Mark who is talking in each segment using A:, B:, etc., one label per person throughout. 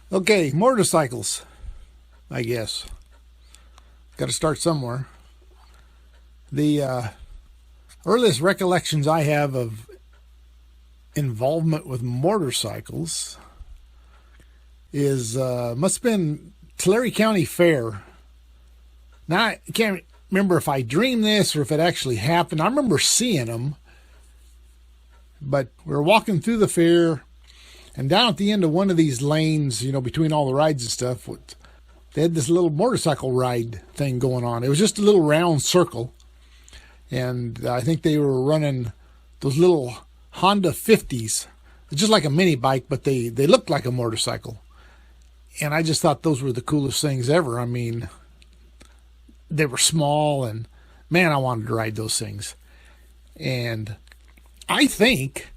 A: Okay, motorcycles, I guess. Got to start somewhere. The earliest recollections I have of involvement with motorcycles is must have been Tulare County Fair. Now, I can't remember if I dreamed this or if it actually happened. I remember seeing them, but we were walking through the fair, and down at the end of one of these lanes, between all the rides and stuff, they had this little motorcycle ride thing going on. It was just a little round circle, and I think they were running those little Honda 50s. It's just like a mini bike, but they looked like a motorcycle. And I just thought those were the coolest things ever. I mean, they were small, and man, I wanted to ride those things. And I think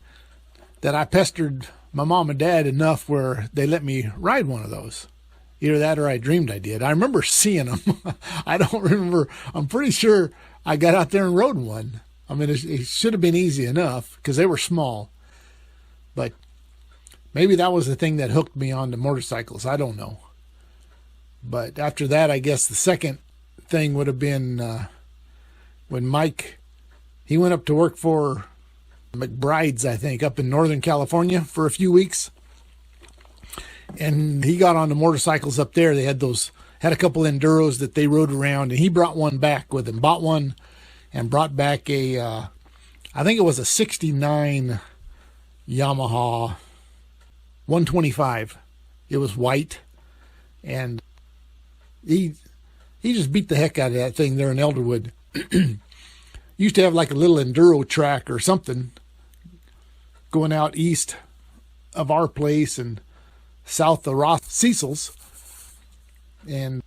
A: that I pestered my mom and dad enough where they let me ride one of those. Either that or I dreamed I did. I remember seeing them. I don't remember. I'm pretty sure I got out there and rode one. I mean, it should have been easy enough because they were small. But maybe that was the thing that hooked me on to motorcycles. I don't know. But after that, I guess the second thing would have been when Mike, he went up to work for McBride's, I think, up in Northern California for a few weeks. And he got on the motorcycles up there. They had a couple Enduros that they rode around, and he brought one back with him, bought one and brought back I think it was a 69 Yamaha 125. It was white, and he just beat the heck out of that thing there in Elderwood. Used to have like a little enduro track or something going out east of our place and south of Roth Cecil's. And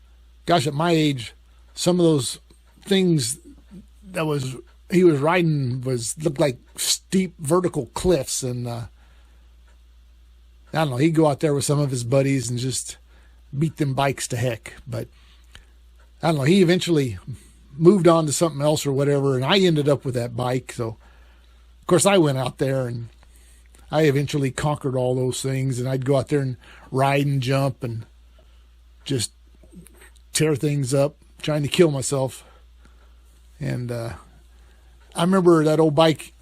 A: gosh, at my age, some of those things he was riding looked like steep vertical cliffs. And I don't know, he'd go out there with some of his buddies and just beat them bikes to heck. But I don't know, he eventually moved on to something else or whatever, and I ended up with that bike. So of course I went out there, and I eventually conquered all those things, and I'd go out there and ride and jump and just tear things up, trying to kill myself. And I remember that old bike,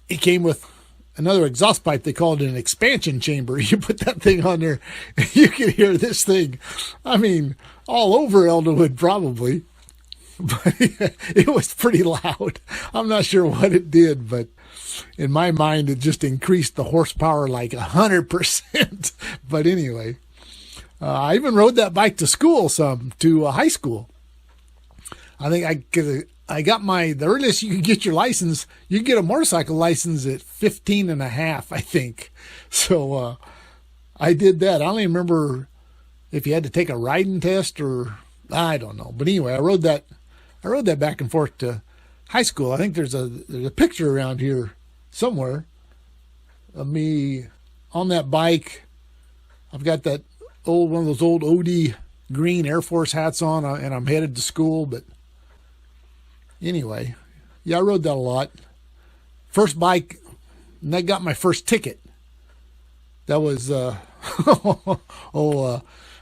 A: it came with another exhaust pipe. They called it an expansion chamber. You put that thing on there, and you could hear this thing, I mean, all over Elderwood probably. But it was pretty loud. I'm not sure what it did, but in my mind, it just increased the horsepower like 100%. But anyway, I even rode that bike to school to high school. I think I got the earliest you could get your license, you could get a motorcycle license at 15 and a half, I think. So I did that. I don't even remember if you had to take a riding test or I don't know. But anyway, I rode that back and forth to high school. I think there's a picture around here somewhere of me on that bike. I've got that one of those old OD green Air Force hats on, and I'm headed to school. But anyway, yeah, I rode that a lot. First bike, and I got my first ticket. That was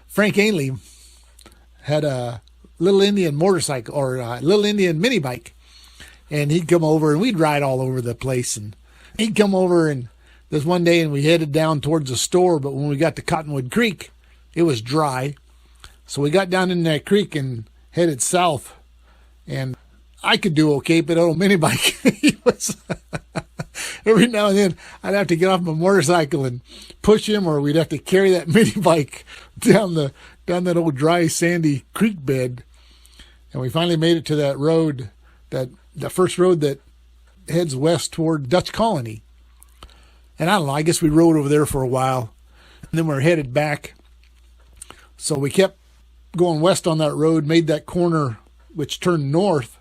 A: Frank Ainley had a little Indian motorcycle or a little Indian mini bike, and he'd come over and we'd ride all over the place. And he'd come over, and this one day, and we headed down towards the store. But when we got to Cottonwood Creek, it was dry, so we got down in that creek and headed south. And I could do okay, but old mini bike, he was every now and then I'd have to get off my motorcycle and push him, or we'd have to carry that mini bike down that old dry sandy creek bed. And we finally made it to that road, the first road that heads west toward Dutch Colony. And I don't know, I guess we rode over there for a while, and then we're headed back. So we kept going west on that road, made that corner which turned north,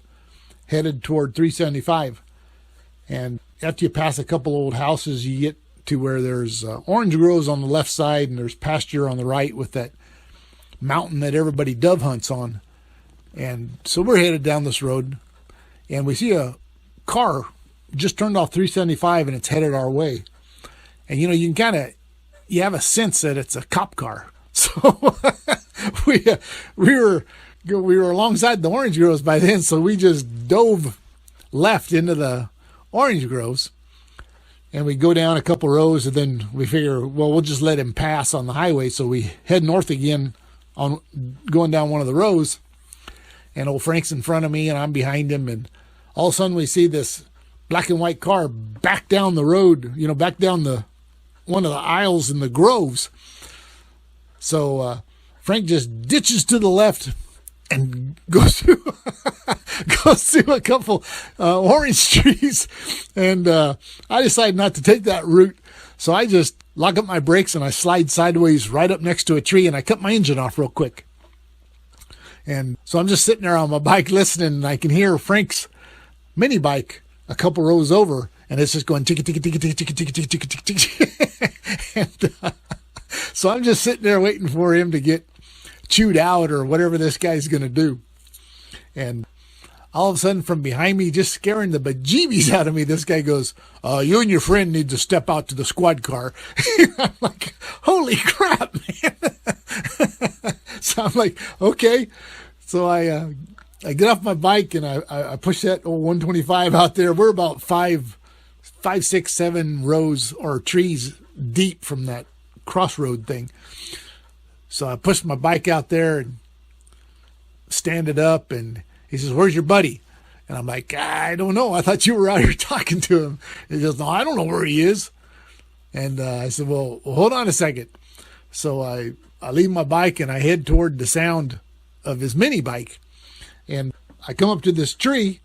A: headed toward 375. And after you pass a couple old houses, you get to where there's orange groves on the left side, and there's pasture on the right with that mountain that everybody dove hunts on. And so we're headed down this road, and we see a car just turned off 375, and it's headed our way. And you can you have a sense that it's a cop car. So we we were alongside the orange groves by then, so we just dove left into the orange groves, and we go down a couple rows, and then we figure, well, we'll just let him pass on the highway. So we head north again on going down one of the rows, and old Frank's in front of me and I'm behind him, and all of a sudden we see this black and white car back down the road, back down one of the aisles in the groves. So Frank just ditches to the left and goes through a couple orange trees, and I decided not to take that route. So I just lock up my brakes and I slide sideways right up next to a tree, and I cut my engine off real quick. And so I'm just sitting there on my bike listening, and I can hear Frank's mini bike a couple rows over, and it's just going tick tick tick tick tick tick tick tick tick tick. And so I'm just sitting there waiting for him to get chewed out or whatever this guy's going to do. And all of a sudden, from behind me, just scaring the bejeebies out of me, this guy goes, you and your friend need to step out to the squad car. I'm like, holy crap, man. So I'm like, okay. So I get off my bike and I push that old 125 out there. We're about five, 6, 7 rows or trees deep from that crossroad thing. So I pushed my bike out there and stand it up, and he says, where's your buddy? And I'm like, I don't know. I thought you were out here talking to him. He goes, no, I don't know where he is. And I said, well, hold on a second. So I leave my bike and I head toward the sound of his mini bike. And I come up to this tree,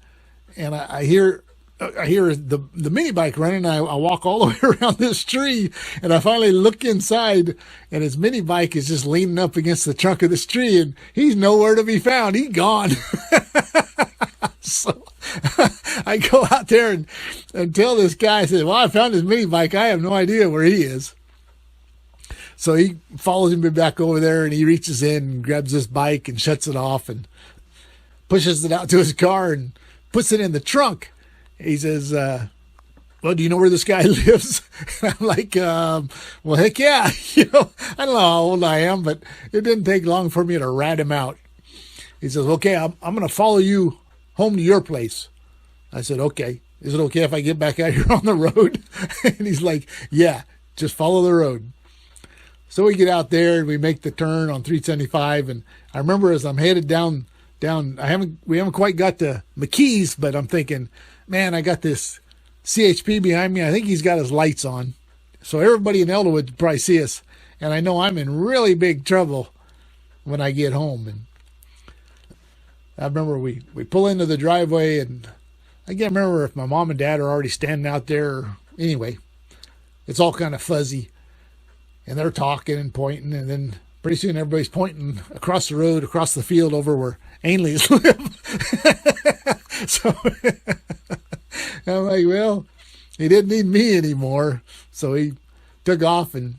A: and I hear the mini bike running. I walk all the way around this tree, and I finally look inside, and his mini bike is just leaning up against the trunk of this tree, and he's nowhere to be found. He's gone. So I go out there and tell this guy, I said, well, I found his mini bike. I have no idea where he is. So he follows me back over there, and he reaches in and grabs this bike and shuts it off and pushes it out to his car and puts it in the trunk. He says, well, do you know where this guy lives? And I'm like, well, heck yeah. I don't know how old I am, but it didn't take long for me to rat him out. He says, okay, I'm going to follow you home to your place. I said, okay. Is it okay if I get back out here on the road? And he's like, yeah, just follow the road. So we get out there and we make the turn on 375. And I remember as I'm headed down, we haven't quite got to McKee's, but I'm thinking, man, I got this CHP behind me. I think he's got his lights on. So everybody in Elderwood would probably see us. And I know I'm in really big trouble when I get home. And I remember we pull into the driveway, and I can't remember if my mom and dad are already standing out there. Anyway, it's all kind of fuzzy. And they're talking and pointing. And then pretty soon everybody's pointing across the road, across the field over where Ainley's live. So I'm like, well, he didn't need me anymore. So he took off and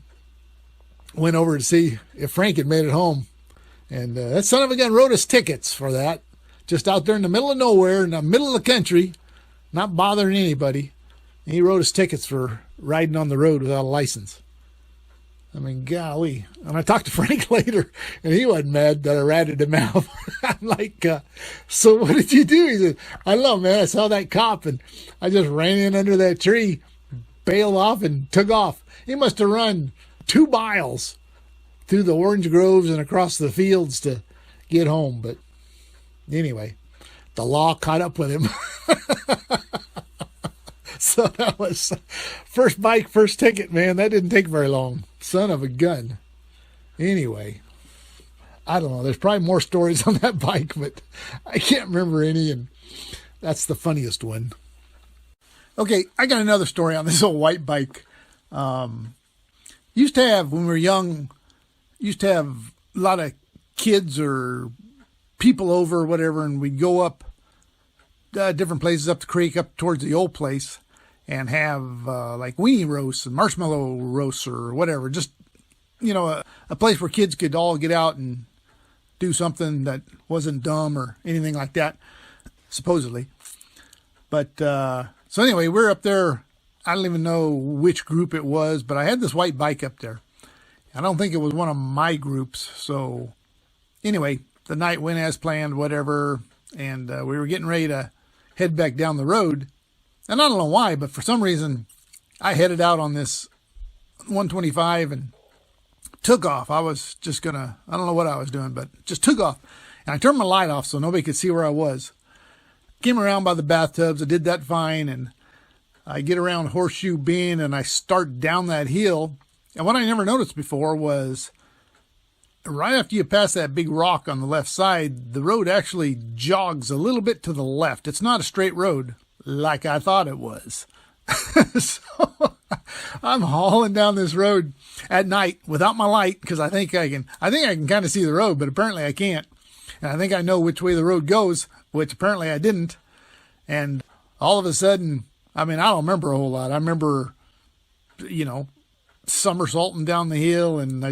A: went over to see if Frank had made it home. And that son of a gun wrote us tickets for that. Just out there in the middle of nowhere, in the middle of the country, not bothering anybody. And he wrote us tickets for riding on the road without a license. I mean, golly. And I talked to Frank later, and he wasn't mad that I ratted him out. I'm like, so what did you do? He said, I don't know, man. I saw that cop, and I just ran in under that tree, bailed off, and took off. He must have run 2 miles through the orange groves and across the fields to get home. But anyway, the law caught up with him. So that was first bike, first ticket, man. That didn't take very long. Son of a gun. Anyway, I don't know. There's probably more stories on that bike, but I can't remember any, and that's the funniest one. Okay, I got another story on this old white bike. Used to have, when we were young, used to have a lot of kids or people over or whatever, and we'd go up different places up the creek, up towards the old place, and have like weenie roasts and marshmallow roasts or whatever. Just, a place where kids could all get out and do something that wasn't dumb or anything like that, supposedly. But so anyway, we're up there. I don't even know which group it was, but I had this white bike up there. I don't think it was one of my groups. So anyway, the night went as planned, whatever. And we were getting ready to head back down the road. And I don't know why, but for some reason, I headed out on this 125 and took off. I was just I don't know what I was doing, but just took off. And I turned my light off so nobody could see where I was. Came around by the bathtubs. I did that fine. And I get around Horseshoe Bend and I start down that hill. And what I never noticed before was right after you pass that big rock on the left side, the road actually jogs a little bit to the left. It's not a straight road like I thought it was. So I'm hauling down this road at night without my light because I think I can kind of see the road, but apparently I can't. And I think I know which way the road goes, which apparently I didn't. And all of a sudden, I mean, I don't remember a whole lot. I remember, somersaulting down the hill and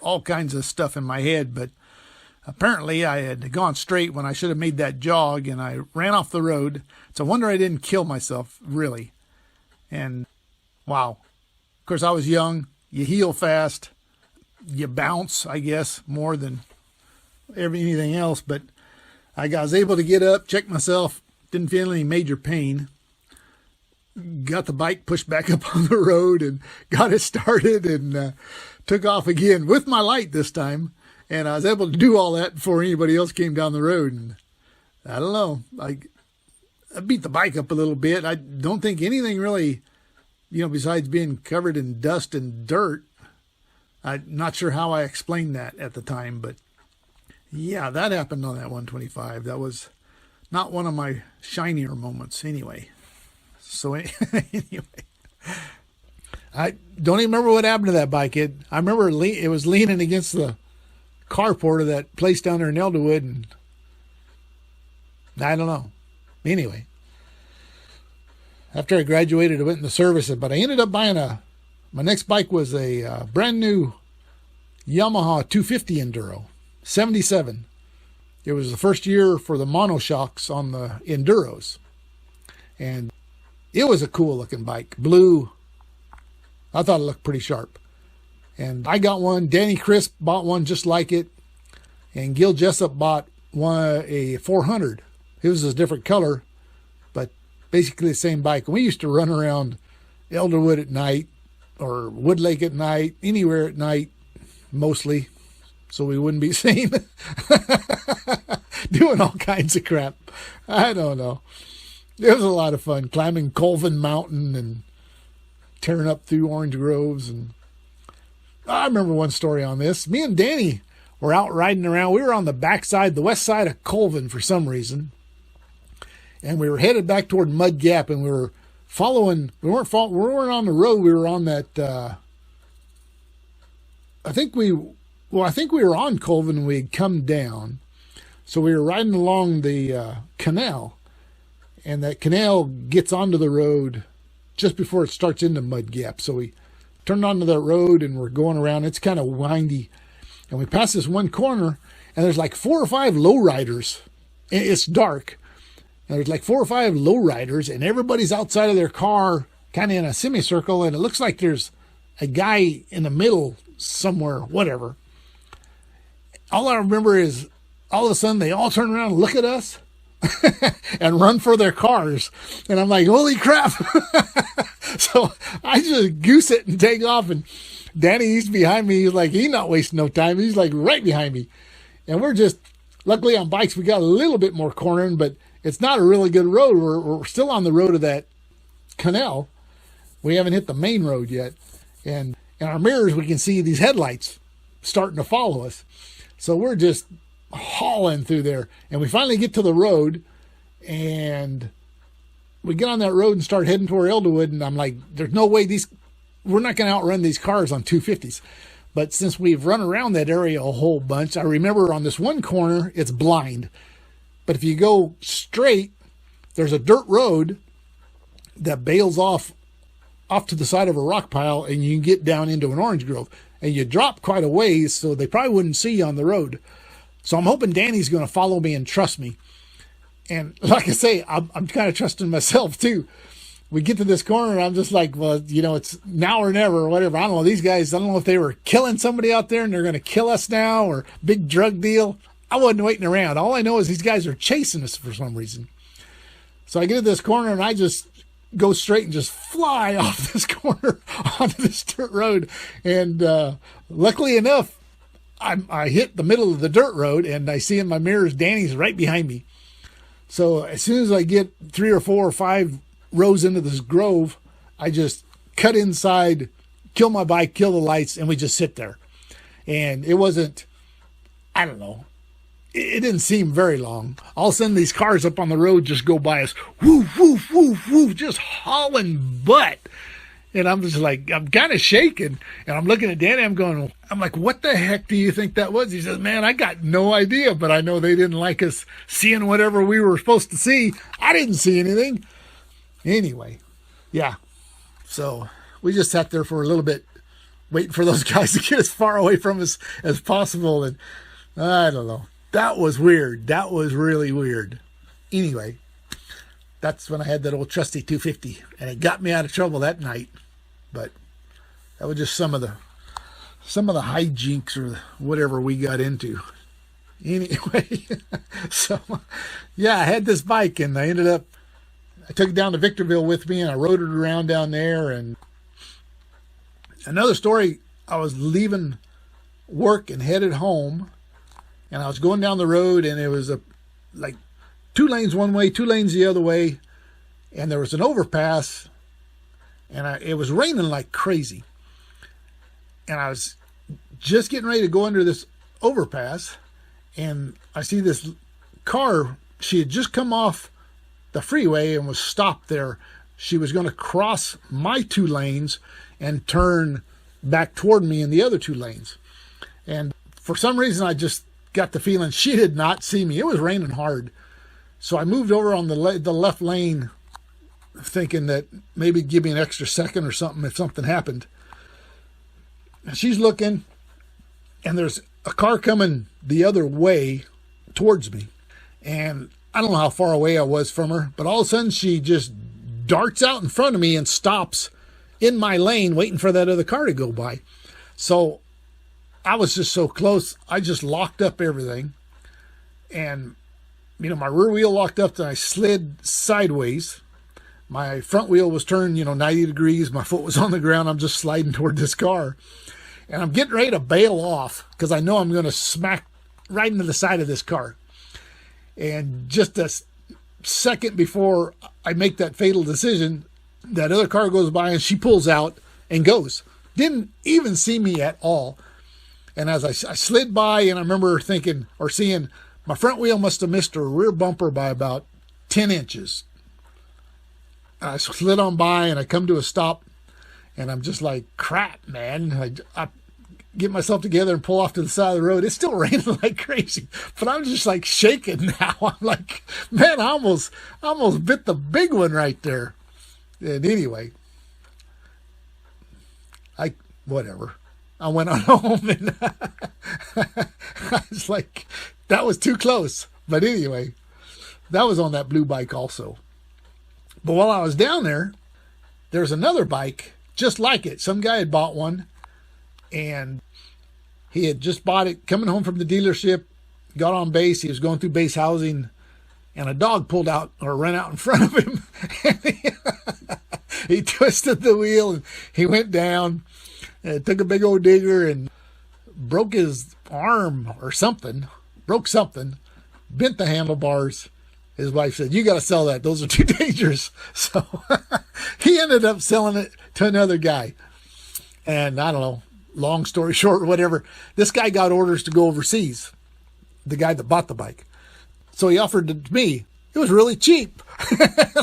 A: all kinds of stuff in my head. But apparently I had gone straight when I should have made that jog, and I ran off the road. It's a wonder I didn't kill myself, really. And wow. Of course, I was young. You heal fast. You bounce, I guess, more than anything else. But I was able to get up, check myself. Didn't feel any major pain. Got the bike pushed back up on the road and got it started and took off again with my light this time. And I was able to do all that before anybody else came down the road. And I don't know. I beat the bike up a little bit. I don't think anything really, besides being covered in dust and dirt. I'm not sure how I explained that at the time, but yeah, that happened on that 125. That was not one of my shinier moments anyway. So anyway, I don't even remember what happened to that bike. I remember it was leaning against the carport of that place down there in Elderwood, and I don't know. Anyway, after I graduated, I went into service, but I ended up buying my next bike was a brand new Yamaha 250 Enduro, 77. It was the first year for the monoshocks on the Enduros. And it was a cool looking bike. Blue. I thought it looked pretty sharp. And I got one. Danny Crisp bought one just like it. And Gil Jessup bought a 400. It was a different color, but basically the same bike. And we used to run around Elderwood at night or Wood Lake at night, anywhere at night, mostly, so we wouldn't be seen doing all kinds of crap. I don't know. It was a lot of fun climbing Colvin Mountain and tearing up through orange groves. And I remember one story on this. Me and Danny were out riding around. We were on the backside, the west side of Colvin for some reason. And we were headed back toward Mud Gap, and we were following. We weren't on the road. We were on that. I think we were on Colvin and we had come down. So we were riding along the canal. And that canal gets onto the road just before it starts into Mud Gap. So we turned onto that road and we're going around. It's kind of windy. And we pass this one corner and there's like 4 or 5 lowriders. It's dark. And there's like 4 or 5 lowriders and everybody's outside of their car kind of in a semicircle. And it looks like there's a guy in the middle somewhere, whatever. All I remember is all of a sudden they all turn around and look at us. And run for their cars. And I'm like, holy crap. So I just goose it and take off. And Danny, he's behind me. He's like, he's not wasting no time. He's like right behind me. And we're just, luckily on bikes, we got a little bit more cornering, but it's not a really good road. We're still on the road of that canal. We haven't hit the main road yet. And in our mirrors, we can see these headlights starting to follow us. So we're just hauling through there, and we finally get to the road, and we get on that road and start heading toward Elderwood, and I'm like, there's no way we're not going to outrun these cars on 250s. But since we've run around that area a whole bunch, I remember on this one corner, it's blind. But if you go straight, there's a dirt road that bails off to the side of a rock pile, and you can get down into an orange grove. And you drop quite a ways, so they probably wouldn't see you on the road. So I'm hoping Danny's going to follow me and trust me. And like I say, I'm kind of trusting myself too. we get to this corner, and I'm just like, well, it's now or never or whatever. I don't know. These guys, I don't know if they were killing somebody out there and they're going to kill us now, or big drug deal. I wasn't waiting around. All I know is these guys are chasing us for some reason. So I get to this corner, and I just go straight and just fly off this corner onto this dirt road. And luckily enough, I hit the middle of the dirt road, and I see in my mirrors Danny's right behind me. So as soon as I get 3 or 4 or 5 rows into this grove, I just cut inside, kill my bike, kill the lights, and we just sit there. And it wasn't, I don't know, it didn't seem very long. All of a sudden, these cars up on the road just go by us, woof, woof, woof, woof, just hauling butt. And I'm just like, I'm kind of shaking. And I'm looking at Danny, I'm like, what the heck do you think that was? He says, man, I got no idea, but I know they didn't like us seeing whatever we were supposed to see. I didn't see anything. Anyway, yeah. So we just sat there for a little bit, waiting for those guys to get as far away from us as possible. And I don't know. That was weird. That was really weird. Anyway, that's when I had that old trusty 250, and it got me out of trouble that night. But that was just some of the hijinks or whatever we got into. Anyway, so yeah, I had this bike, and I took it down to Victorville with me, and I rode it around down there. And another story, I was leaving work and headed home, and I was going down the road, and it was like 2 lanes one way, 2 lanes the other way, and there was an overpass, and it was raining like crazy. And I was just getting ready to go under this overpass, and I see this car. She had just come off the freeway and was stopped there. She was going to cross my 2 lanes and turn back toward me in the other 2 lanes. And for some reason, I just got the feeling she did not see me. It was raining hard. So I moved over on the left lane, thinking that maybe give me an extra second or something if something happened. And she's looking, and there's a car coming the other way towards me. And I don't know how far away I was from her, but all of a sudden she just darts out in front of me and stops in my lane waiting for that other car to go by. So I was just so close, I just locked up everything. And, my rear wheel locked up, and I slid sideways. My front wheel was turned, 90 degrees. My foot was on the ground. I'm just sliding toward this car. And I'm getting ready to bail off because I know I'm going to smack right into the side of this car. And just a second before I make that fatal decision, that other car goes by, and she pulls out and goes. Didn't even see me at all. And as I slid by, and I remember thinking or seeing my front wheel must have missed her rear bumper by about 10 inches. I slid on by, and I come to a stop, and I'm just like, crap, man. I get myself together and pull off to the side of the road. It's still raining like crazy, but I'm just like shaking now. I'm like, man, I almost bit the big one right there. And anyway, whatever. I went on home, and I was like, that was too close. But anyway, that was on that blue bike also. But while I was down there, there was another bike just like it. Some guy had bought one, and he had just bought it coming home from the dealership, got on base. He was going through base housing, and a dog pulled out or ran out in front of him. He twisted the wheel, and he went down, and took a big old digger and broke his arm or something, broke something, bent the handlebars. His wife said, you got to sell that. Those are too dangerous. So he ended up selling it to another guy. And I don't know, long story short, whatever, this guy got orders to go overseas, the guy that bought the bike. So he offered it to me. It was really cheap.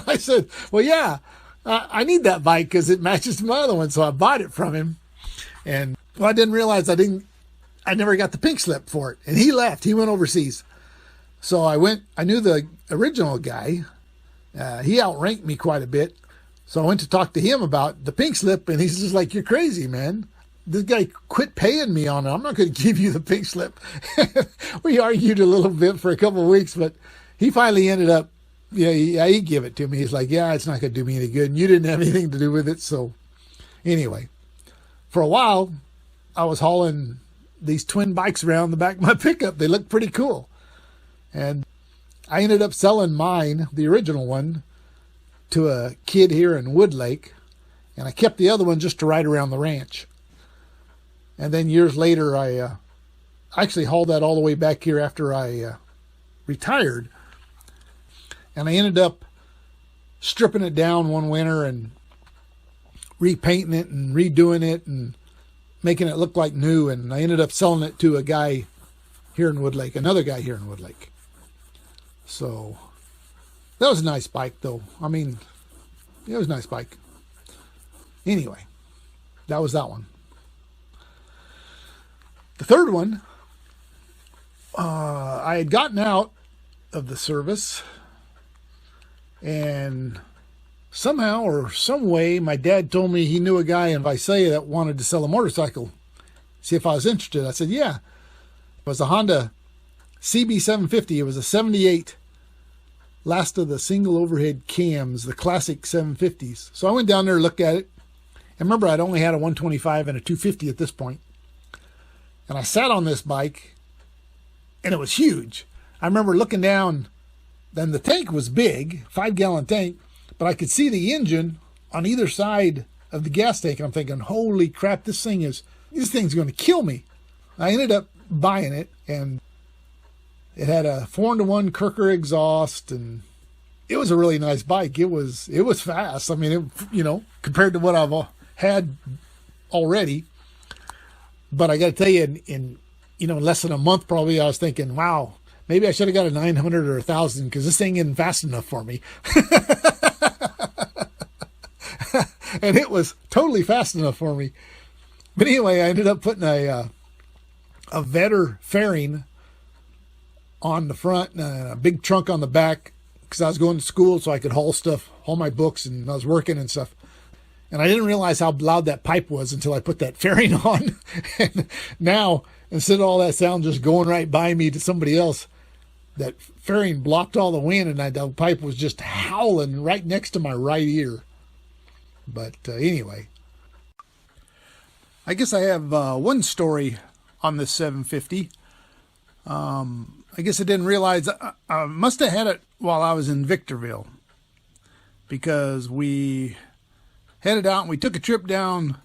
A: I said, well, yeah, I need that bike because it matches my other one. So I bought it from him. And I didn't realize I never got the pink slip for it. And he left. He went overseas. So I knew the original guy. He outranked me quite a bit. So I went to talk to him about the pink slip, and he's just like, you're crazy, man. This guy quit paying me on it. I'm not going to give you the pink slip. We argued a little bit for a couple of weeks, but he finally ended up yeah, he gave it to me. He's like, yeah, it's not going to do me any good. And you didn't have anything to do with it. So anyway, for a while, I was hauling these twin bikes around the back of my pickup. They looked pretty cool. And I ended up selling mine, the original one, to a kid here in Woodlake. And I kept the other one just to ride around the ranch. And then years later, I actually hauled that all the way back here after I retired. And I ended up stripping it down one winter and repainting it and redoing it and making it look like new. And I ended up selling it to a guy here in Woodlake, another guy here in Woodlake. So that was a nice bike, though. I mean, it was a nice bike. Anyway, that was that one. The third one, I had gotten out of the service, and somehow or some way, my dad told me he knew a guy in Visalia that wanted to sell a motorcycle. See if I was interested. I said, yeah. It was a Honda CB750. It was a 78, last of the single overhead cams, the classic 750s. So I went down there and looked at it. And remember, I'd only had a 125 and a 250 at this point. And I sat on this bike, and it was huge. I remember looking down, then the tank was big, 5-gallon tank, but I could see the engine on either side of the gas tank. And I'm thinking, holy crap, this thing's going to kill me. I ended up buying it, and it had a 4-1 Kirker exhaust, and it was a really nice bike. It was fast. I mean, compared to what I've had already. But I got to tell you, in less than a month, probably, I was thinking, wow, maybe I should have got a 900 or 1,000 because this thing isn't fast enough for me. And it was totally fast enough for me. But anyway, I ended up putting a Vetter fairing on the front and a big trunk on the back because I was going to school so I could haul my books, and I was working and stuff. And I didn't realize how loud that pipe was until I put that fairing on. And now, instead of all that sound just going right by me to somebody else, that fairing blocked all the wind, and the pipe was just howling right next to my right ear. But anyway, I guess I have one story on this 750. I guess I didn't realize I must have had it while I was in Victorville, because we headed out and we took a trip down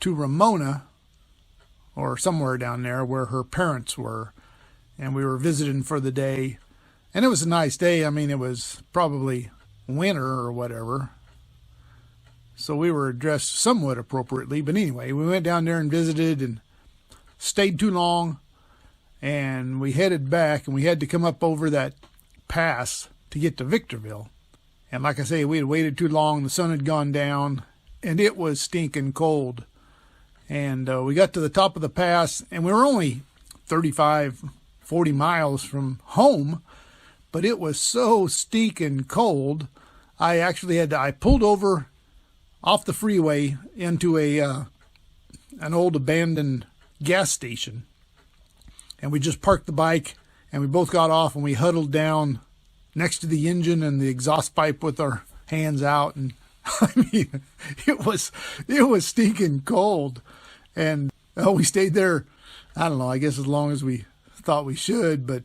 A: to Ramona, or somewhere down there where her parents were, and we were visiting for the day. And it was a nice day. I mean, it was probably winter or whatever, so we were dressed somewhat appropriately. But anyway, we went down there and visited and stayed too long, and we headed back, and we had to come up over that pass to get to Victorville. And like I say, we had waited too long. The sun had gone down, and it was stinking cold. And we got to the top of the pass, and we were only 35, 40 miles from home, but it was so stinking cold. I pulled over off the freeway into an old abandoned gas station. And we just parked the bike, and we both got off, and we huddled down next to the engine and the exhaust pipe with our hands out. And I mean, it was stinking cold. And we stayed there, I don't know, I guess as long as we thought we should, but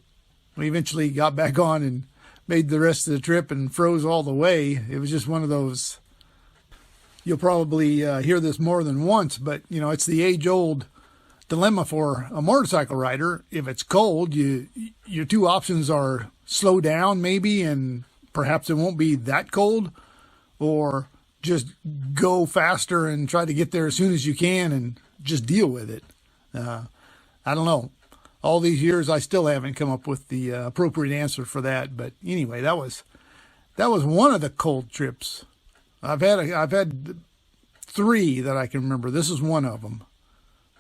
A: we eventually got back on and made the rest of the trip and froze all the way. It was just one of those, you'll probably hear this more than once, but it's the age-old dilemma for a motorcycle rider. If it's cold, your two options are slow down maybe, and perhaps it won't be that cold, or just go faster and try to get there as soon as you can and just deal with it. I don't know. All these years, I still haven't come up with the appropriate answer for that. But anyway, that was one of the cold trips. I've had 3 that I can remember. This is one of them.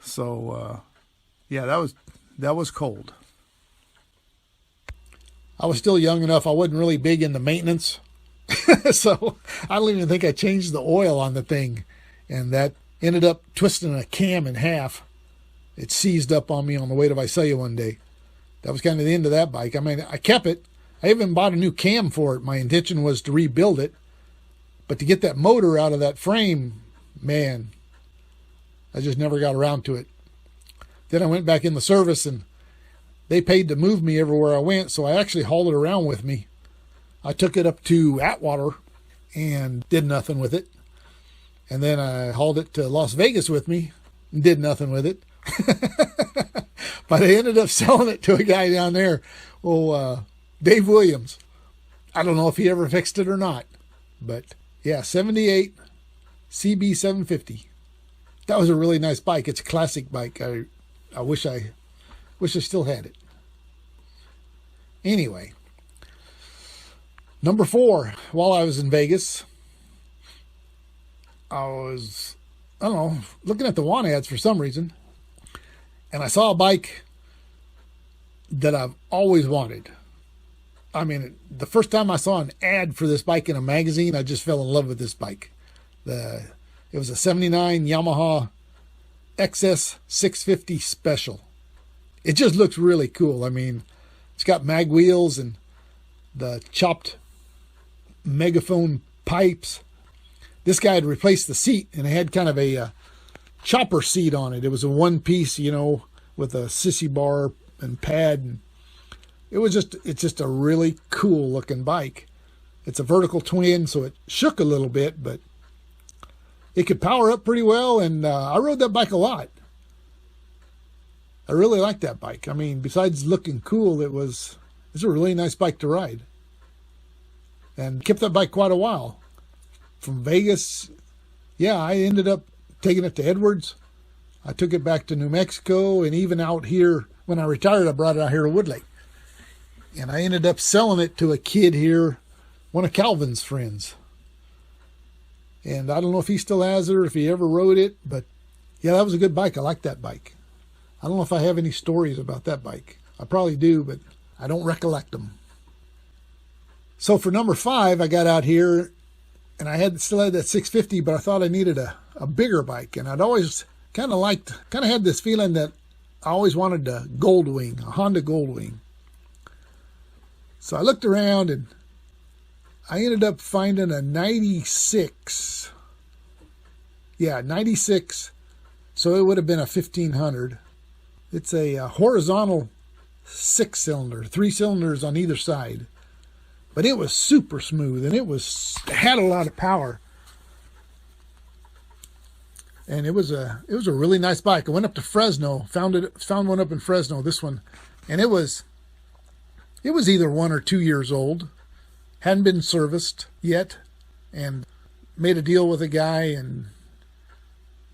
A: So, yeah, that was cold. I was still young enough. I wasn't really big into maintenance. So I don't even think I changed the oil on the thing. And that ended up twisting a cam in half. It seized up on me on the way to Visalia one day. That was kind of the end of that bike. I mean, I kept it. I even bought a new cam for it. My intention was to rebuild it, but to get that motor out of that frame, man, I just never got around to it. Then I went back in the service, and they paid to move me everywhere I went, so I actually hauled it around with me. I took it up to Atwater and did nothing with it. And then I hauled it to Las Vegas with me and did nothing with it. But I ended up selling it to a guy down there, Dave Williams. I don't know if he ever fixed it or not. But yeah, 78 CB 750. That was a really nice bike. It's a classic bike. I wish I still had it. Anyway, number 4, while I was in Vegas, I was, looking at the want ads for some reason, and I saw a bike that I've always wanted. I mean, the first time I saw an ad for this bike in a magazine, I just fell in love with this bike. It was a 79 Yamaha XS 650 Special. It just looks really cool. I mean, it's got mag wheels and the chopped megaphone pipes. This guy had replaced the seat, and it had kind of a chopper seat on it. It was a one-piece, with a sissy bar and pad. And it's just a really cool-looking bike. It's a vertical twin, so it shook a little bit, but it could power up pretty well, and I rode that bike a lot. I really liked that bike. I mean, besides looking cool, it's a really nice bike to ride. And kept that bike quite a while. From Vegas, I ended up taking it to Edwards. I took it back to New Mexico, and even out here, when I retired, I brought it out here to Woodlake. And I ended up selling it to a kid here, one of Calvin's friends. And I don't know if he still has it or if he ever rode it, but yeah, that was a good bike. I like that bike. I don't know if I have any stories about that bike. I probably do, but I don't recollect them. So for number 5, I got out here, and I still had that 650, but I thought I needed a bigger bike. And I'd always kind of had this feeling that I always wanted a Goldwing, a Honda Goldwing. So I looked around, and I ended up finding a 96. Yeah, 96. So it would have been a 1500. It's a horizontal 6-cylinder, 3 cylinders on either side. But it was super smooth, and it had a lot of power. And it was a really nice bike. I went up to Fresno, found one up in Fresno, this one, and it was either 1 or 2 years old. Hadn't been serviced yet, and made a deal with a guy, and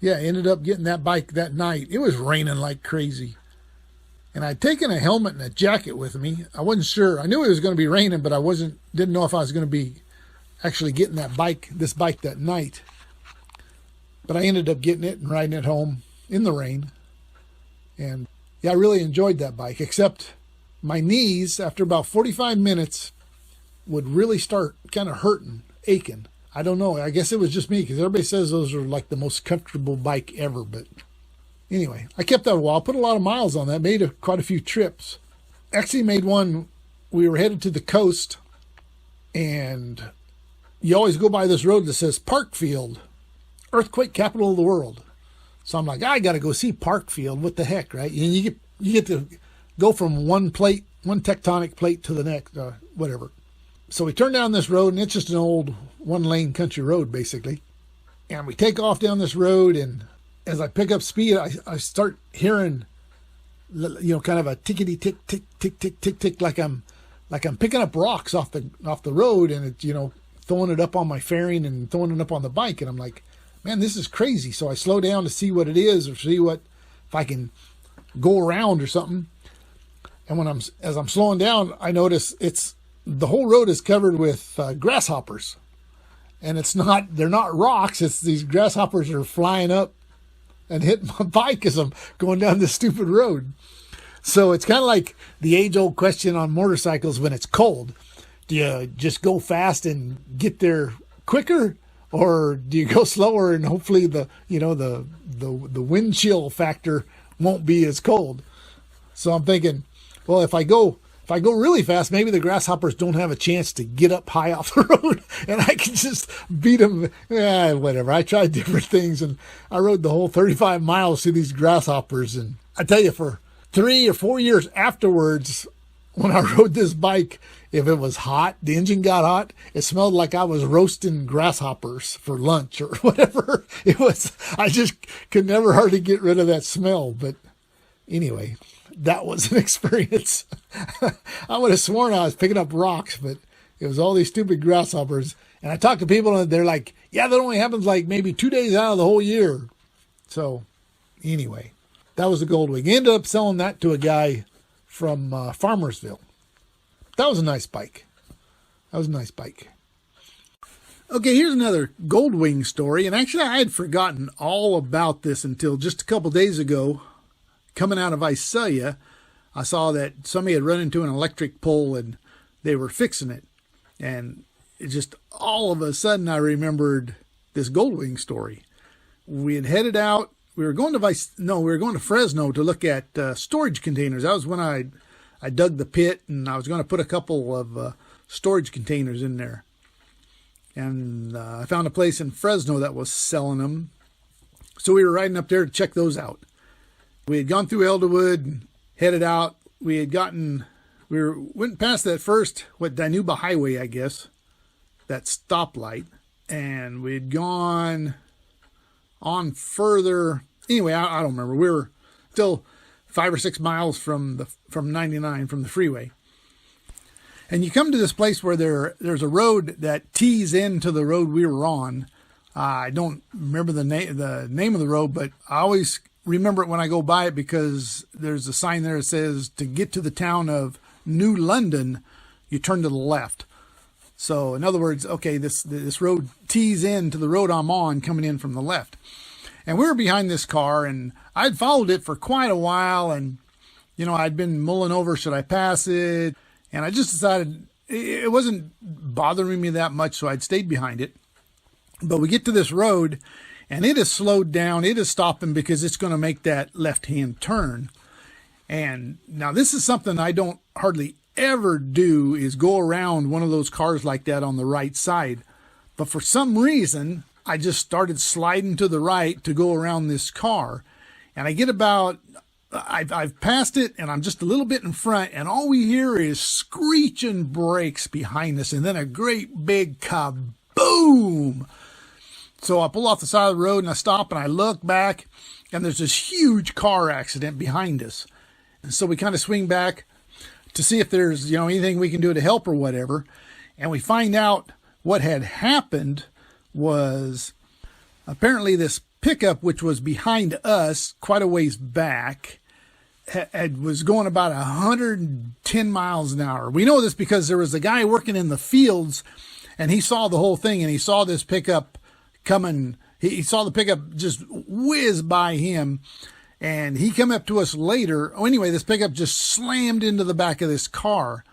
A: ended up getting that bike that night. It was raining like crazy. And I'd taken a helmet and a jacket with me. I wasn't sure. I knew it was going to be raining, but I didn't know if I was going to be actually getting this bike that night. But I ended up getting it and riding it home in the rain. And I really enjoyed that bike, except my knees, after about 45 minutes, would really start kind of hurting, aching. I don't know. I guess it was just me, because everybody says those are like the most comfortable bike ever. But anyway, I kept that a while, put a lot of miles on that, made quite a few trips. Actually made one, we were headed to the coast, and you always go by this road that says Parkfield, earthquake capital of the world. So I'm like, I got to go see Parkfield. What the heck, right? And you get to go from one tectonic plate to the next, whatever. So we turn down this road, and it's just an old 1-lane country road, basically. And we take off down this road, and as I pick up speed, I start hearing, kind of a tickety tick tick tick tick tick tick, like I'm picking up rocks off the road, and it's throwing it up on my fairing and throwing it up on the bike, and I'm like, man, this is crazy. So I slow down to see what it is, or see if I can go around or something. And as I'm slowing down, I notice the whole road is covered with grasshoppers, and they're not rocks. It's these grasshoppers that are flying up and hitting my bike as I'm going down this stupid road. So it's kind of like the age-old question on motorcycles when it's cold. Do you just go fast and get there quicker, or do you go slower and hopefully the wind chill factor won't be as cold? So I'm thinking, well, if I go if I go really fast, maybe the grasshoppers don't have a chance to get up high off the road and I can just beat them. Whatever. I tried different things and I rode the whole 35 miles through these grasshoppers. And I tell you, for 3 or 4 years afterwards, when I rode this bike, if it was hot, the engine got hot, it smelled like I was roasting grasshoppers for lunch or whatever. It was, I just could never hardly get rid of that smell. But anyway, that was an experience. I would have sworn I was picking up rocks, but it was all these stupid grasshoppers. And I talked to people and they're like, yeah, that only happens like maybe 2 days out of the whole year. So anyway, that was the Goldwing. Ended up selling that to a guy from Farmersville. That was a nice bike. That was a nice bike. Okay, here's another Goldwing story. And actually, I had forgotten all about this until just a couple days ago. Coming out of Visalia, I saw that somebody had run into an electric pole and they were fixing it. And it just all of a sudden, I remembered this Goldwing story. We had headed out. We were going to Fresno to look at storage containers. That was when I dug the pit and I was going to put a couple of storage containers in there. And I found a place in Fresno that was selling them. So we were riding up there to check those out. We had gone through Elderwood and headed out. We went past that first, Dinuba Highway, I guess, that stoplight. And we had gone on further. Anyway, I don't remember. We were still 5 or 6 miles from 99, from the freeway. And you come to this place where there's a road that tees into the road we were on. I don't remember the name of the road, but I always remember it when I go by it because there's a sign there that says to get to the town of New London, you turn to the left. So in other words, okay, this road tees into the road I'm on coming in from the left. And we were behind this car and I'd followed it for quite a while. And, I'd been mulling over, should I pass it? And I just decided it wasn't bothering me that much. So I'd stayed behind it. But we get to this road and it is slowed down. It is stopping because it's going to make that left-hand turn. And now this is something I don't hardly ever do, is go around one of those cars like that on the right side. But for some reason, I just started sliding to the right to go around this car. And I get about, I've passed it and I'm just a little bit in front and all we hear is screeching brakes behind us and then a great big kaboom. So I pull off the side of the road and I stop and I look back and there's this huge car accident behind us. And so we kind of swing back to see if there's, anything we can do to help or whatever. And we find out what had happened was apparently this pickup, which was behind us quite a ways back, was going about 110 miles an hour. We know this because there was a guy working in the fields and he saw the whole thing and he saw this pickup coming. He saw the pickup just whiz by him. And he came up to us later. Oh, anyway, this pickup just slammed into the back of this car.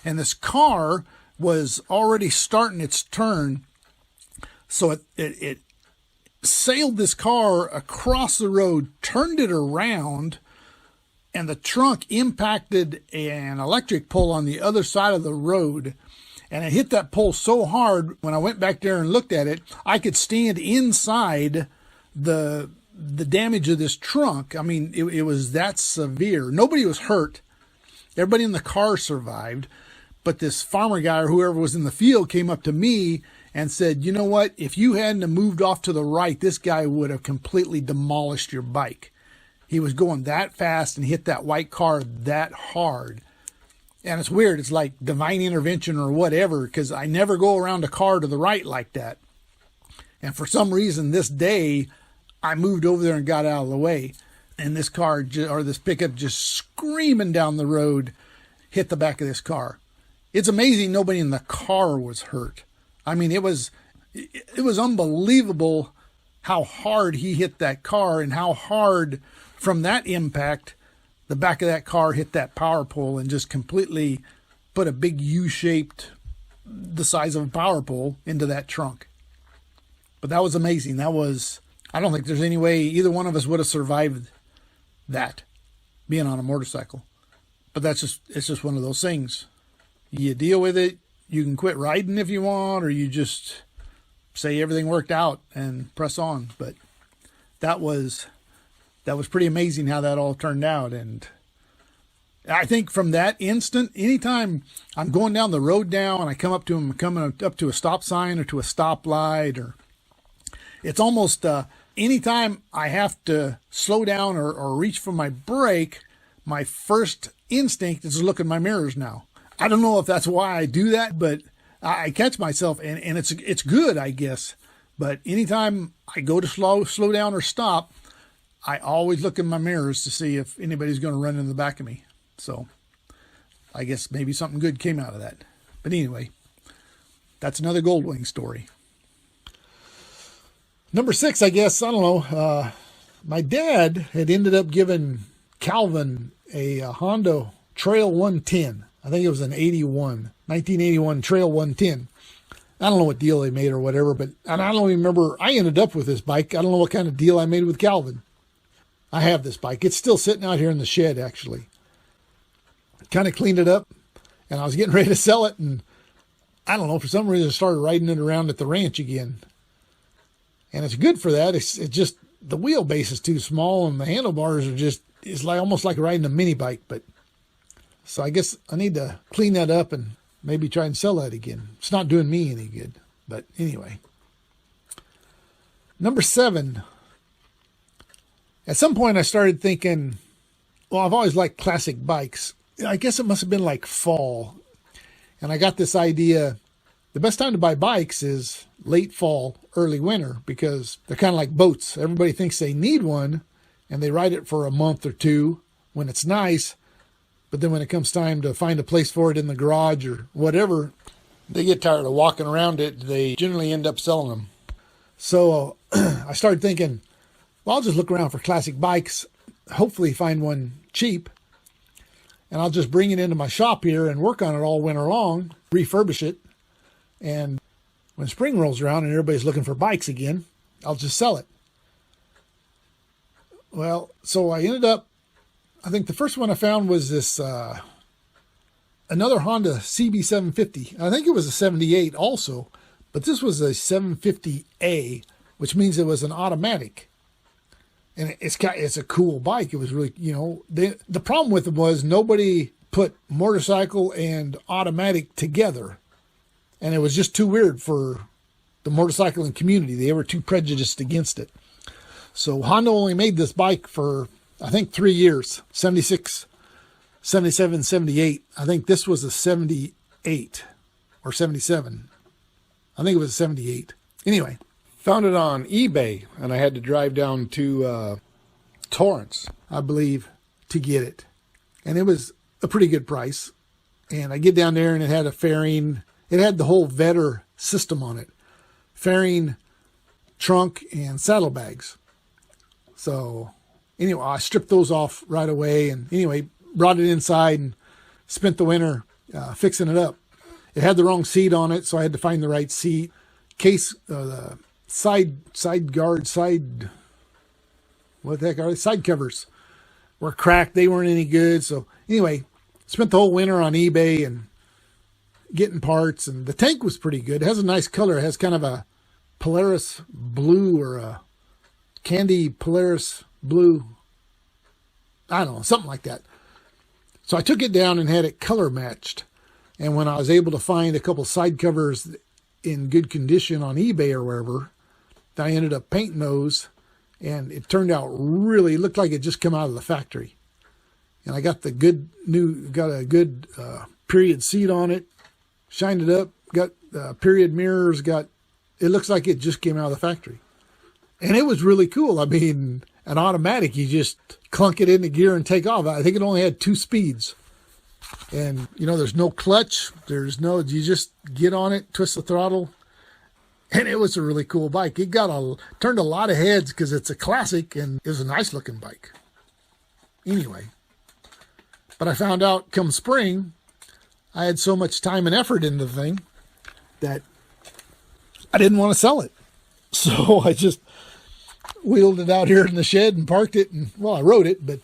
A: And this car was already starting its turn. So it sailed this car across the road, turned it around, and the trunk impacted an electric pole on the other side of the road. And it hit that pole so hard, when I went back there and looked at it, I could stand inside the damage of this trunk. I mean, it was that severe. Nobody was hurt. Everybody in the car survived. But this farmer guy or whoever was in the field came up to me and said, you know what? If you hadn't have moved off to the right, this guy would have completely demolished your bike. He was going that fast and hit that white car that hard. And it's weird. It's like divine intervention or whatever, because I never go around a car to the right like that. And for some reason this day, I moved over there and got out of the way. And this car, or this pickup, just screaming down the road, hit the back of this car. It's amazing nobody in the car was hurt. I mean, it was unbelievable how hard he hit that car and how hard from that impact, the back of that car hit that power pole and just completely put a big U-shaped, the size of a power pole, into that trunk. But that was amazing. I don't think there's any way either one of us would have survived that, being on a motorcycle. But it's just one of those things. You deal with it. You can quit riding if you want, or you just say everything worked out and press on. But that was pretty amazing how that all turned out. And I think from that instant, anytime I'm going down the road now and I come up to him, coming up to a stop sign or to a stoplight, or it's almost anytime I have to slow down or reach for my brake, my first instinct is to look in my mirrors now. I don't know if that's why I do that, but I catch myself, and it's good, I guess. But anytime I go to slow down or stop, I always look in my mirrors to see if anybody's going to run in the back of me. So I guess maybe something good came out of that. But anyway, that's another Goldwing story. Number 6, I guess, I don't know. My dad had ended up giving Calvin a Honda Trail 110. I think it was an 1981 Trail 110. I don't know what deal they made or whatever, but and I don't even remember. I ended up with this bike. I don't know what kind of deal I made with Calvin. I have this bike. It's still sitting out here in the shed, actually. Kind of cleaned it up, and I was getting ready to sell it, and I don't know, for some reason I started riding it around at the ranch again. And it's good for that. It's just the wheelbase is too small, and the handlebars are just, it's like almost like riding a mini bike. But so I guess I need to clean that up and maybe try and sell that again. It's not doing me any good. But anyway. Number 7. At some point I started thinking, well, I've always liked classic bikes. I guess it must have been like fall. And I got this idea, the best time to buy bikes is late fall, early winter, because they're kind of like boats. Everybody thinks they need one, and they ride it for a month or two when it's nice. But then when it comes time to find a place for it in the garage or whatever, they get tired of walking around it. They generally end up selling them. So I started thinking, well, I'll just look around for classic bikes, hopefully find one cheap, and I'll just bring it into my shop here and work on it all winter long, refurbish it. And when spring rolls around and everybody's looking for bikes again, I'll just sell it. Well, so I ended up, I think the first one I found was this, another Honda CB750. I think it was a 78 also, but this was a 750A, which means it was an automatic. And it's a cool bike. It was really, the problem with it was nobody put motorcycle and automatic together. And it was just too weird for the motorcycling community. They were too prejudiced against it. So Honda only made this bike for, I think, 3 years, 76, 77, 78. I think this was a 78 or 77. I think it was a 78. Anyway, found it on eBay, and I had to drive down to Torrance, I believe, to get it. And it was a pretty good price. And I get down there, and it had a fairing. It had the whole Vetter system on it. Fairing, trunk, and saddlebags. So anyway, I stripped those off right away, and anyway, brought it inside and spent the winter fixing it up. It had the wrong seat on it, so I had to find the right seat. Case, the side covers were cracked. They weren't any good. So anyway, spent the whole winter on eBay and getting parts, and the tank was pretty good. It has a nice color. It has kind of a Polaris blue or a candy Polaris blue. I don't know, something like that. So I took it down and had it color matched. And when I was able to find a couple side covers in good condition on eBay or wherever, I ended up painting those, and it turned out really, it looked like it just come out of the factory. And I got a good period seat on it, shined it up, got period mirrors, it looks like it just came out of the factory. And it was really cool. I mean, an automatic, you just clunk it into gear and take off. I think it only had 2 speeds. And, there's no clutch. You just get on it, twist the throttle. And it was a really cool bike. It turned a lot of heads because it's a classic, and it was a nice looking bike. Anyway, but I found out come spring, I had so much time and effort into the thing that I didn't want to sell it. So I just wheeled it out here in the shed and parked it. And, well, I rode it, but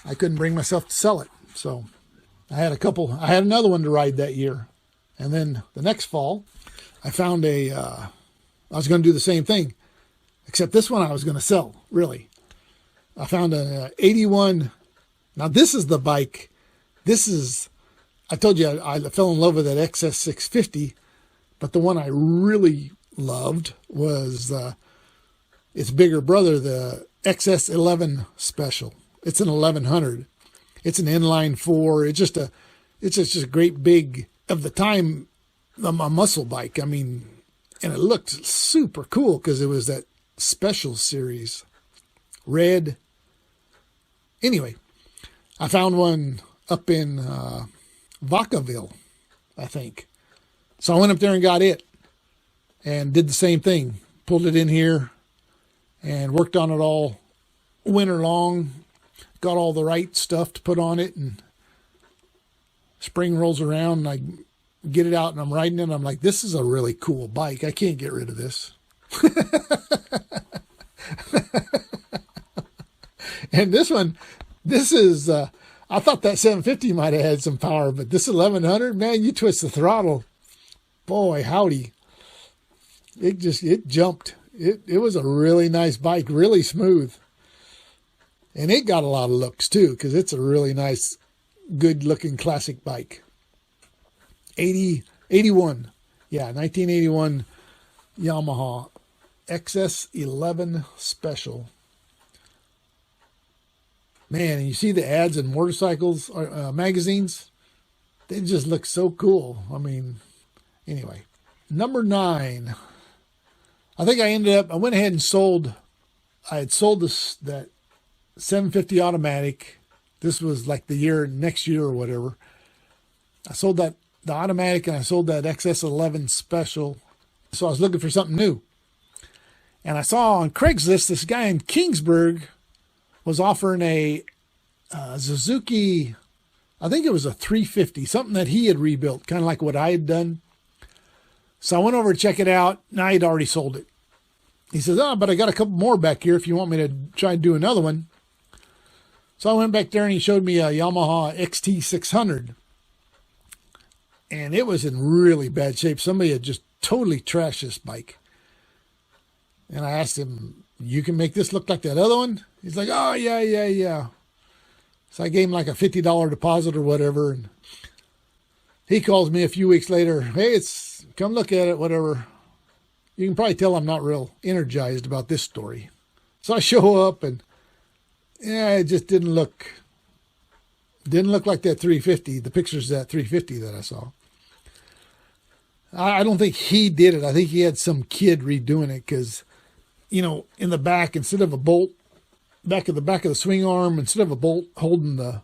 A: I couldn't bring myself to sell it. So I had another one to ride that year. And then the next fall, I found I was going to do the same thing, except this one I was going to sell, really. I found an 81. Now this is the bike. I told you I fell in love with that XS 650, but the one I really loved was its bigger brother, the XS 11 Special. It's an 1100. It's an inline 4. It's just a great big, of the time, a muscle bike. I mean, and it looked super cool because it was that Special series, red. Anyway, I found one up in Vacaville, I think. So I went up there and got it and did the same thing. Pulled it in here and worked on it all winter long. Got all the right stuff to put on it, and spring rolls around and I get it out and I'm riding it. And I'm like, this is a really cool bike. I can't get rid of this. And this is, I thought that 750 might have had some power, but this 1100, man, you twist the throttle. Boy, howdy. It jumped. It was a really nice bike, really smooth. And it got a lot of looks too, because it's a really nice, good looking classic bike. 81. Yeah, 1981 Yamaha XS11 Special. Man, and you see the ads in motorcycles magazines? They just look so cool. I mean, anyway. Number 9. I think I went ahead and I had sold that 750 automatic. This was like next year or whatever. I sold the automatic, and I sold that XS11 Special. So I was looking for something new. And I saw on Craigslist, this guy in Kingsburg was offering a Suzuki, I think it was a 350, something that he had rebuilt, kind of like what I had done. So I went over to check it out, and I had already sold it. He says, but I got a couple more back here if you want me to try and do another one. So I went back there, and he showed me a Yamaha XT600. And it was in really bad shape. Somebody had just totally trashed this bike. And I asked him, you can make this look like that other one? He's like, oh, yeah. So I gave him like a $50 deposit or whatever. And he calls me a few weeks later. Hey, come look at it, whatever. You can probably tell I'm not real energized about this story. So I show up, and yeah, it just didn't look like that 350, the pictures of that 350 that I saw. I don't think he did it. I think he had some kid redoing it because, in the back, instead of a bolt, back of the swing arm, instead of a bolt holding the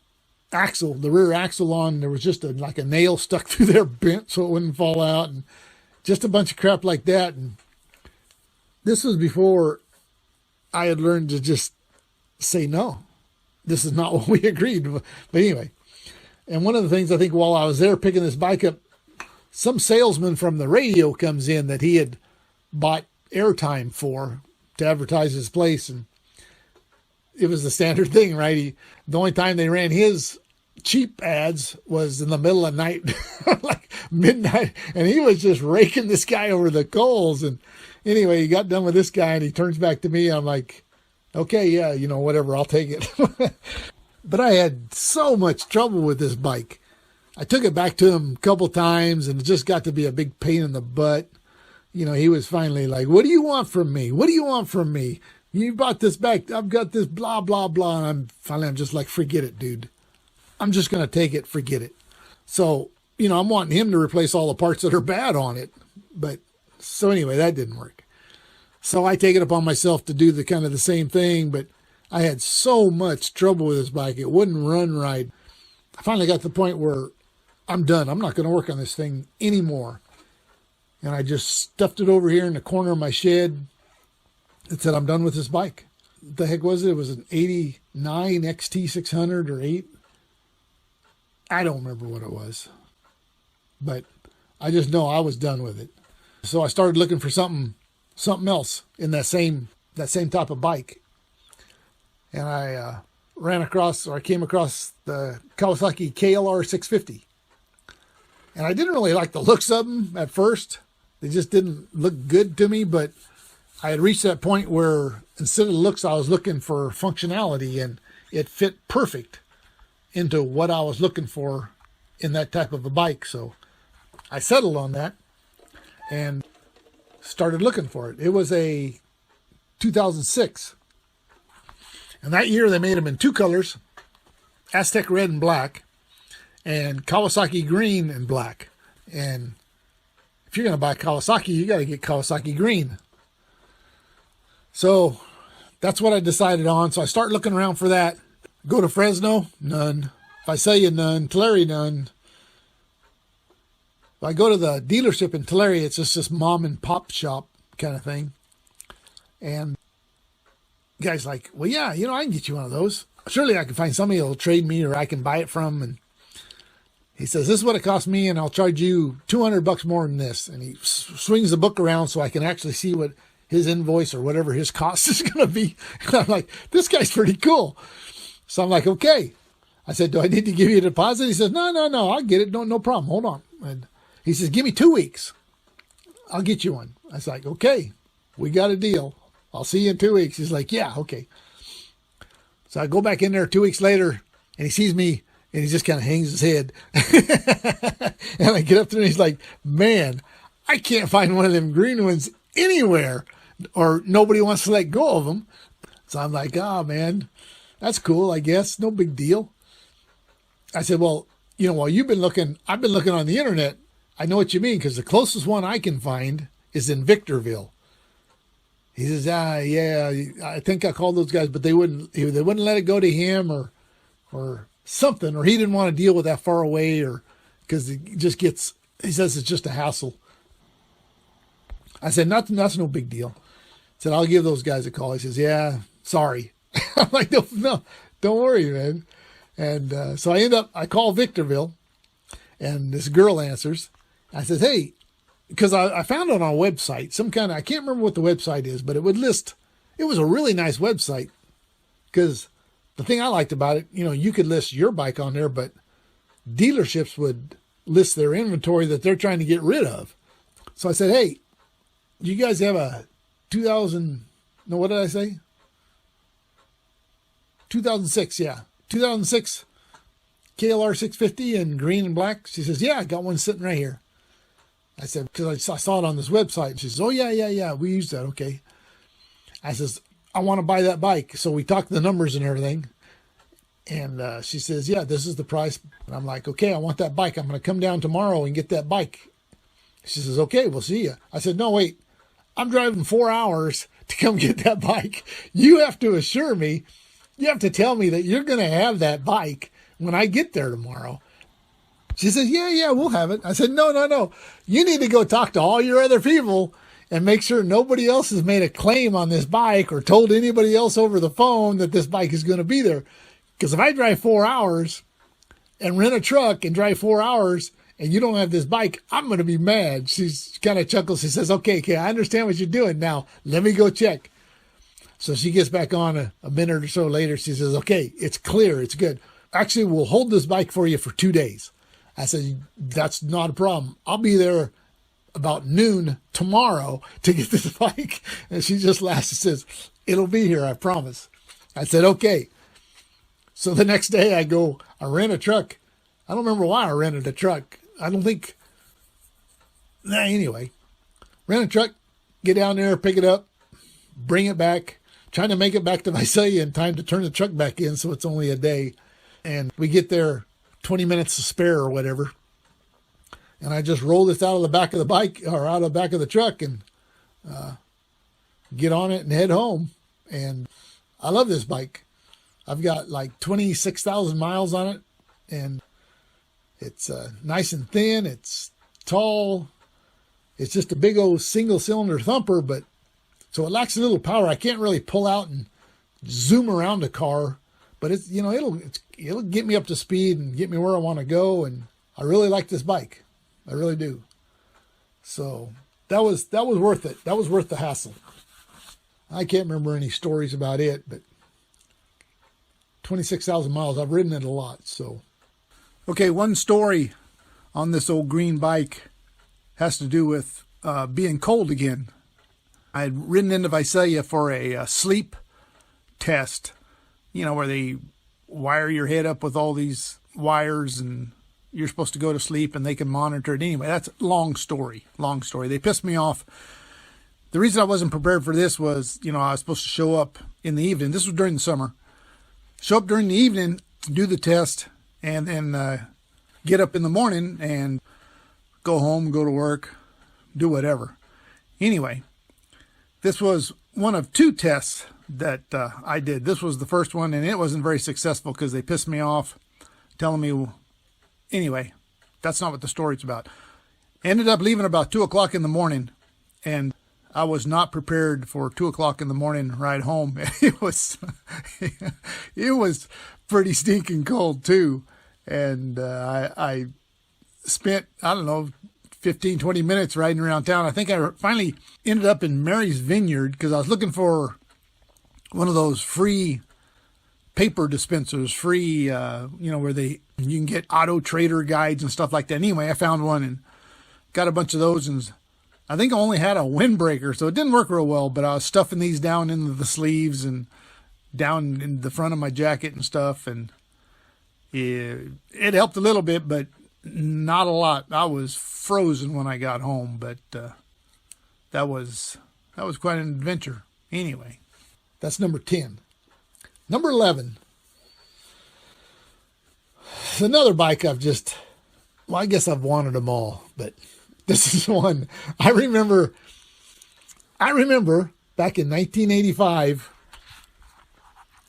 A: rear axle on, there was just like a nail stuck through there, bent so it wouldn't fall out, and just a bunch of crap like that. And this was before I had learned to just say, no, this is not what we agreed. But anyway, and one of the things I think while I was there picking this bike up, some salesman from the radio comes in that he had bought airtime for to advertise his place. And it was the standard thing, right? The only time they ran his cheap ads was in the middle of the night, like midnight. And he was just raking this guy over the coals. And anyway, he got done with this guy, and he turns back to me. And I'm like, okay, yeah, whatever, I'll take it. But I had so much trouble with this bike. I took it back to him a couple times, and it just got to be a big pain in the butt. He was finally like, what do you want from me? What do you want from me? You bought this back. I've got this blah, blah, blah. And I'm just like, forget it, dude. I'm just going to take it. Forget it. So, I'm wanting him to replace all the parts that are bad on it. But so anyway, that didn't work. So I take it upon myself to do the kind of the same thing, but I had so much trouble with this bike. It wouldn't run right. I finally got to the point where I'm done. I'm not going to work on this thing anymore. And I just stuffed it over here in the corner of my shed and said, I'm done with this bike. What the heck was it? It was an 89 XT600 or 8. I don't remember what it was. But I just know I was done with it. So I started looking for something else in that same type of bike. And I I came across the Kawasaki KLR 650. And I didn't really like the looks of them at first. They just didn't look good to me, but I had reached that point where instead of looks, I was looking for functionality, and it fit perfect into what I was looking for in that type of a bike. So I settled on that and started looking for it. It was a 2006. And that year they made them in two colors, Aztec red and black, and Kawasaki green and black. And if you're going to buy Kawasaki, you got to get Kawasaki green. So that's what I decided on. So I start looking around for that. Go to Fresno, none. Visalia, none. Tulare, none. If I go to the dealership in Tulare, it's just this mom and pop shop kind of thing. And the guy's like, well, yeah, I can get you one of those. Surely I can find somebody that'll trade me or I can buy it from. And he says, this is what it cost me, and I'll charge you $200 more than this. And he swings the book around so I can actually see what his invoice or whatever his cost is going to be. And I'm like, this guy's pretty cool. So I'm like, okay. I said, do I need to give you a deposit? He says, no, I'll get it. No problem. Hold on. And he says, give me 2 weeks. I'll get you one. I was like, okay, we got a deal. I'll see you in 2 weeks. He's like, yeah, okay. So I go back in there 2 weeks later, and he sees me, and he just kind of hangs his head. And I get up there, and he's like, man, I can't find one of them green ones anywhere, or nobody wants to let go of them. So I'm like, oh, man, that's cool, I guess. No big deal. I said, well, while you've been looking, I've been looking on the internet. I know what you mean, because the closest one I can find is in Victorville. He says, yeah, I think I called those guys, but they wouldn't let it go to him or something, or he didn't want to deal with that far away, or because he says it's just a hassle. I said, that's no big deal. I said, I'll give those guys a call. He says, yeah, sorry. I'm like, no, don't worry, man. And so I call Victorville, and this girl answers. I said, hey, because I found it on a website, I can't remember what the website is, but it would list, it was a really nice website, because the thing I liked about it, you could list your bike on there, but dealerships would list their inventory that they're trying to get rid of. So I said, hey, you guys have a 2006, yeah. 2006 KLR 650 in green and black. She says, yeah, I got one sitting right here. I said, because I saw it on this website. She says, oh, yeah, we use that. Okay. I says, I want to buy that bike. So we talked the numbers and everything. And she says, yeah, this is the price. And I'm like, okay, I want that bike. I'm going to come down tomorrow and get that bike. She says, okay, we'll see you. I said, no, wait, I'm driving 4 hours to come get that bike. You have to assure me, you have to tell me that you're going to have that bike when I get there tomorrow. She says, yeah, we'll have it. I said, no. You need to go talk to all your other people and make sure nobody else has made a claim on this bike or told anybody else over the phone that this bike is going to be there. Because if I drive 4 hours and rent a truck and drive 4 hours and you don't have this bike, I'm going to be mad. She kind of chuckles. She says, okay, I understand what you're doing. Now, let me go check. So she gets back on a minute or so later. She says, okay, it's clear. It's good. Actually, we'll hold this bike for you for 2 days. I said, that's not a problem. I'll be there about noon tomorrow to get this bike. And she just laughs and says, it'll be here, I promise. I said, okay. So the next day I rent a truck. I don't remember why I rented a truck. Anyway, rent a truck, get down there, pick it up, bring it back, trying to make it back to Visalia in time to turn the truck back in. So it's only a day. And we get there 20 minutes to spare or whatever. And I just roll this out of the back of the bike or out of the back of the truck and get on it and head home. And I love this bike. I've got like 26,000 miles on it, and it's nice and thin. It's tall. It's just a big old single cylinder thumper, but so it lacks a little power. I can't really pull out and zoom around a car, but it's, it'll get me up to speed and get me where I want to go. And I really like this bike. I really do. So that was worth it. That was worth the hassle. I can't remember any stories about it, but 26,000 miles. I've ridden it a lot. So, okay, one story on this old green bike has to do with being cold again. I had ridden into Visalia for a sleep test, you know, where they wire your head up with all these wires and you're supposed to go to sleep and they can monitor it anyway. That's a long story. They pissed me off. The reason I wasn't prepared for this was, you know, I was supposed to show up in the evening. This was during the summer. Show up during the evening, do the test, and then get up in the morning and go home, go to work, do whatever. Anyway, this was one of two tests that I did. This was the first one, and it wasn't very successful because they pissed me off, telling me, anyway, that's not what the story's about. Ended up leaving about 2 o'clock in the morning, and I was not prepared for 2 o'clock in the morning ride home. It was, it was pretty stinking cold too. And I spent, I don't know, 15, 20 minutes riding around town. I think I finally ended up in Mary's Vineyard because I was looking for one of those free paper dispensers, free, you know, where you can get auto trader guides and stuff like that. Anyway, I found one and got a bunch of those, and I think I only had a windbreaker, so it didn't work real well, but I was stuffing these down into the sleeves and down in the front of my jacket and stuff, and it helped a little bit, but not a lot. I was frozen when I got home, but that was quite an adventure. Anyway, that's number 10. Number 11. It's another bike I guess I've wanted them all, but this is one I remember back in 1985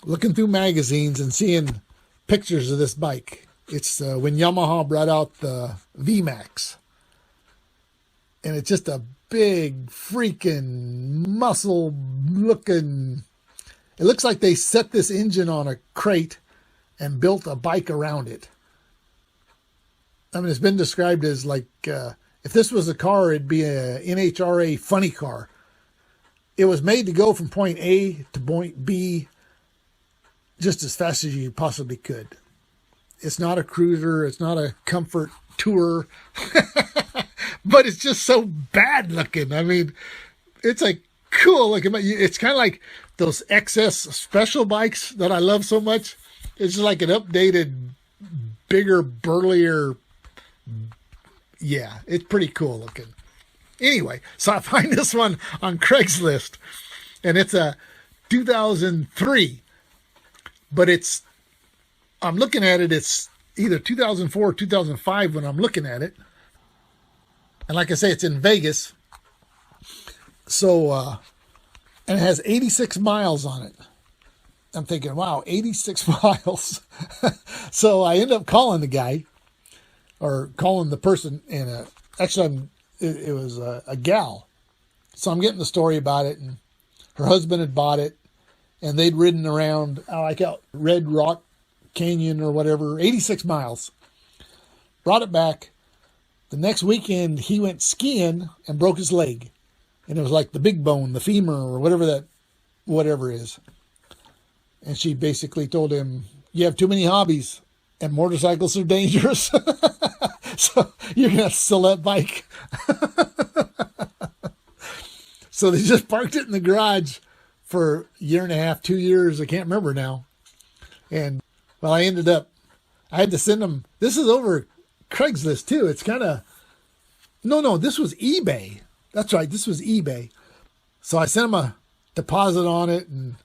A: looking through magazines and seeing pictures of this bike. It's when Yamaha brought out the VMAX. And it's just a big freaking muscle looking. It looks like they set this engine on a crate and built a bike around it. I mean, it's been described as like, if this was a car, it'd be a NHRA funny car. It was made to go from point A to point B just as fast as you possibly could. It's not a cruiser. It's not a comfort tourer. But it's just so bad looking. I mean, it's like cool looking. It's kind of like those XS special bikes that I love so much. It's just like an updated, bigger, burlier. Yeah, it's pretty cool looking. Anyway, so I find this one on Craigslist, and it's a 2003, but I'm looking at it, it's either 2004 or 2005 when I'm looking at it. And like I say, it's in Vegas. So, and it has 86 miles on it. I'm thinking, wow, 86 miles. So I end up calling the guy, or calling the person, and actually it was a gal. So I'm getting the story about it, and her husband had bought it, and they'd ridden around, like out Red Rock Canyon or whatever, 86 miles. Brought it back. The next weekend, he went skiing and broke his leg. And it was like the big bone, the femur, or whatever is. And she basically told him, you have too many hobbies, and motorcycles are dangerous. So you're going to have to sell that bike. So they just parked it in the garage for a year and a half, 2 years. I can't remember now. And, well, I had to send them. This is over Craigslist too. It's kind of, no, this was eBay. That's right. This was eBay. So I sent them a deposit on it, and,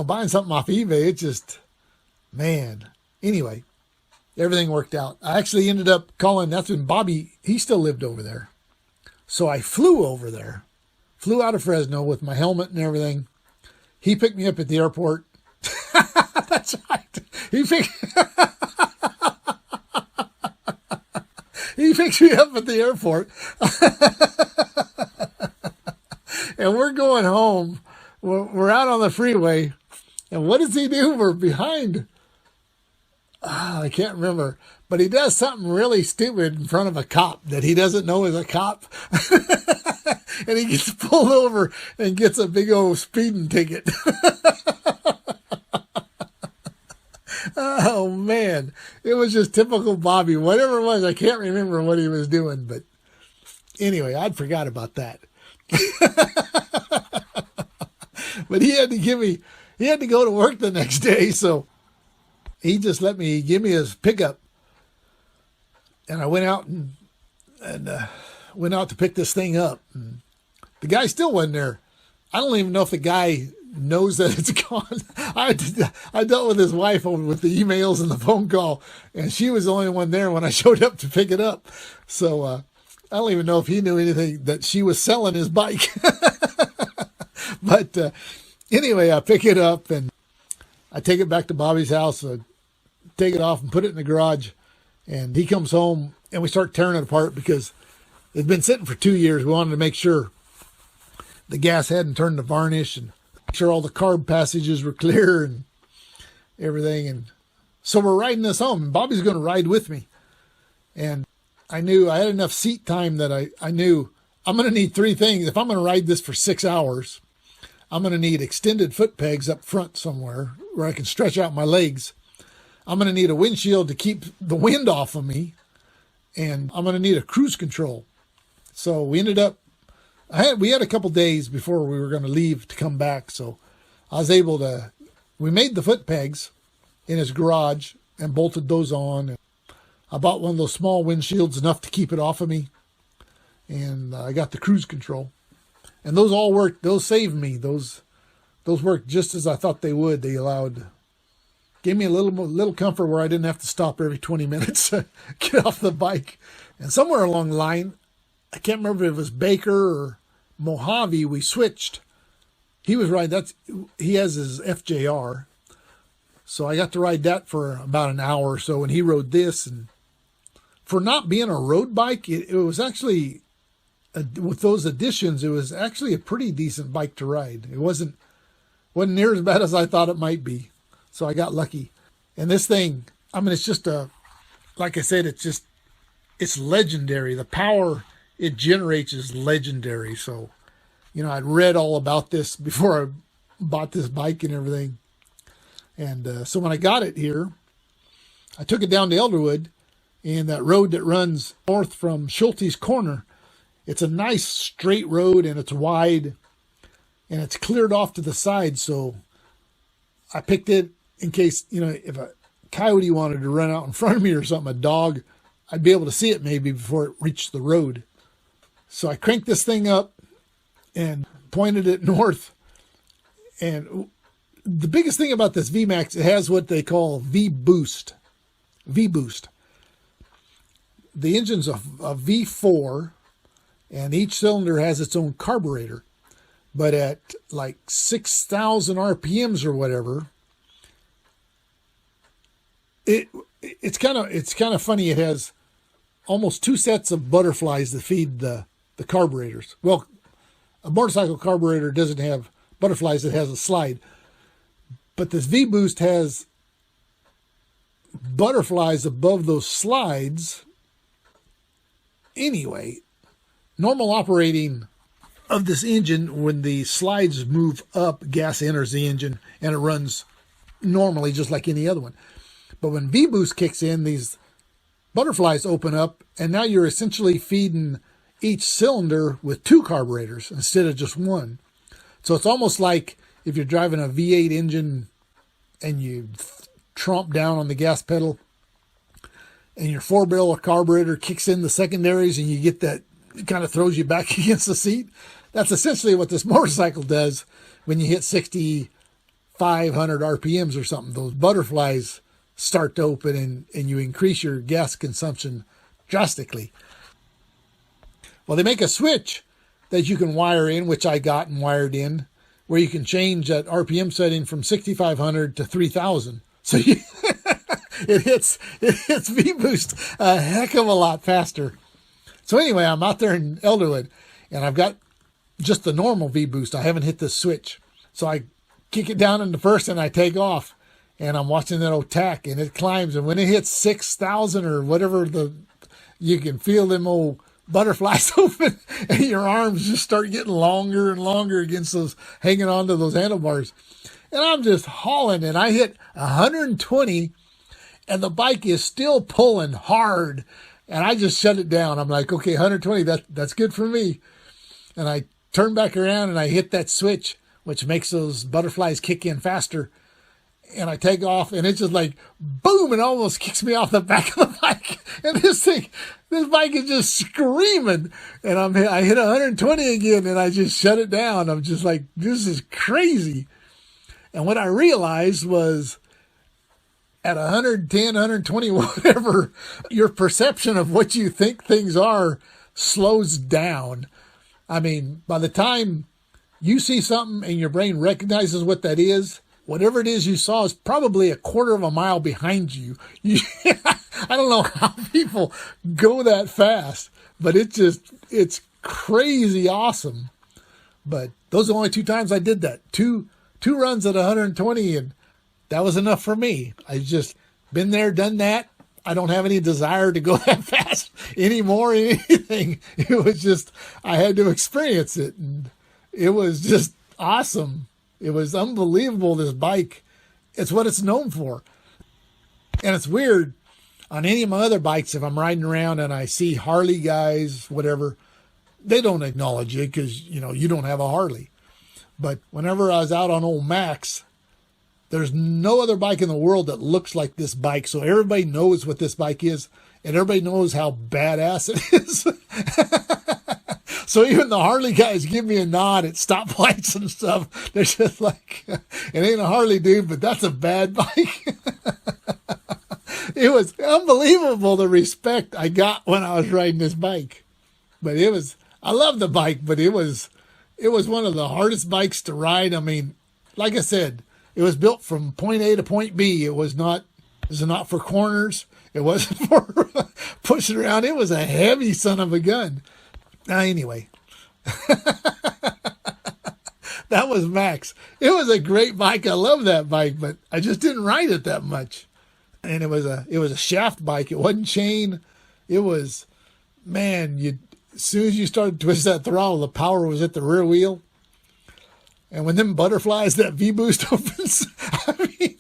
A: buying something off eBay, it just, man. Anyway, everything worked out. I actually ended up calling, that's when Bobby, he still lived over there. So I flew over there, flew out of Fresno with my helmet and everything. He picked me up at the airport. That's right. He picked me up at the airport. And we're going home. We're out on the freeway. And what does he do? We're behind. I can't remember. But he does something really stupid in front of a cop that he doesn't know is a cop. And he gets pulled over and gets a big old speeding ticket. Oh man, it was just typical Bobby. Whatever it was, I can't remember what he was doing, but anyway, I'd forgot about that. But he had to go to work the next day, so he just let me give me his pickup, and I went out and went out to pick this thing up. And the guy still wasn't there. I don't even know if the guy knows that it's gone. I dealt with his wife with the emails and the phone call, and she was the only one there when I showed up to pick it up. So I don't even know if he knew anything that she was selling his bike. But anyway, I pick it up and I take it back to Bobby's house, take it off and put it in the garage. And he comes home and we start tearing it apart because it'd been sitting for 2 years. We wanted to make sure the gas hadn't turned to varnish and make sure all the carb passages were clear and everything. And so we're riding this home, and Bobby's going to ride with me. And I knew I had enough seat time that I knew I'm going to need 3 things. If I'm going to ride this for 6 hours, I'm going to need extended foot pegs up front somewhere where I can stretch out my legs. I'm going to need a windshield to keep the wind off of me. And I'm going to need a cruise control. So we ended up, we had a couple days before we were going to leave to come back. So I was able to, we made the foot pegs in his garage and bolted those on. And I bought one of those small windshields, enough to keep it off of me. And I got the cruise control. And those all worked. Those saved me. Those worked just as I thought they would. They gave me a little comfort where I didn't have to stop every 20 minutes to get off the bike. And somewhere along the line, I can't remember if it was Baker or Mojave, we switched. He was riding, he has his FJR. So I got to ride that for about an hour or so, and he rode this. And for not being a road bike, it was actually, with those additions, it was actually a pretty decent bike to ride. It wasn't near as bad as I thought it might be. So I got lucky. And this thing, I mean, it's just like I said, it's legendary. The power it generates is legendary. So, I'd read all about this before I bought this bike and everything. And so when I got it here, I took it down to Elderwood, and that road that runs north from Schulte's Corner, it's a nice straight road, and it's wide, and it's cleared off to the side. So I picked it in case, if a coyote wanted to run out in front of me or something, a dog, I'd be able to see it maybe before it reached the road. So I cranked this thing up and pointed it north. And the biggest thing about this VMAX, it has what they call V-boost. V-boost. The engine's a V4, and each cylinder has its own carburetor. But at like 6,000 RPMs or whatever, it's kind of funny. It has almost 2 sets of butterflies that feed the carburetors. Well, a motorcycle carburetor doesn't have butterflies; it has a slide. But this V-boost has butterflies above those slides. Anyway, normal operating of this engine, when the slides move up, gas enters the engine and it runs normally just like any other one. But when V-boost kicks in, these butterflies open up, and now you're essentially feeding each cylinder with 2 carburetors instead of just one. So it's almost like if you're driving a V8 engine and you tromp down on the gas pedal and your 4-barrel carburetor kicks in the secondaries and you get that, it kind of throws you back against the seat. That's essentially what this motorcycle does when you hit 6,500 RPMs or something. Those butterflies start to open and you increase your gas consumption drastically. Well, they make a switch that you can wire in, which I got and wired in, where you can change that RPM setting from 6,500 to 3,000. So it hits V-boost a heck of a lot faster. So anyway, I'm out there in Elderwood, and I've got just the normal V-boost. I haven't hit this switch. So I kick it down into first, and I take off, and I'm watching that old tack, and it climbs. And when it hits 6,000 or whatever, you can feel them old butterflies open, and your arms just start getting longer and longer against those, hanging onto those handlebars. And I'm just hauling, and I hit 120 and the bike is still pulling hard. And I just shut it down. I'm like, okay, 120, that's good for me. And I turn back around and I hit that switch, which makes those butterflies kick in faster. And I take off, and it's just like, boom, and almost kicks me off the back of the bike. And this bike is just screaming. And I hit 120 again, and I just shut it down. I'm just like, this is crazy. And what I realized was at 110, 120, whatever, your perception of what you think things are slows down. I mean, by the time you see something and your brain recognizes what that is, whatever it is you saw is probably a quarter of a mile behind you. I don't know how people go that fast, but it's crazy awesome. But those are the only 2 times I did that. Two runs at 120, and that was enough for me. I just been there, done that. I don't have any desire to go that fast anymore, anything. It was just, I had to experience it, and it was just awesome. It was unbelievable, this bike. It's what it's known for. And it's weird, on any of my other bikes, if I'm riding around and I see Harley guys, whatever, they don't acknowledge you because, you don't have a Harley. But whenever I was out on old Max, there's no other bike in the world that looks like this bike. So everybody knows what this bike is, and everybody knows how badass it is. So even the Harley guys give me a nod at stoplights and stuff. They're just like, it ain't a Harley, dude, but that's a bad bike. It was unbelievable, the respect I got when I was riding this bike. But I love the bike, but it was one of the hardest bikes to ride. I mean, like I said, it was built from point A to point B. It was not for corners. It wasn't for pushing around. It was a heavy son of a gun. Anyway, that was Max. It was a great bike. I love that bike, but I just didn't ride it that much. And it was a shaft bike. It wasn't chain. It was, man, as soon as you started to twist that throttle, the power was at the rear wheel. And when them butterflies, that V-boost opens, I mean,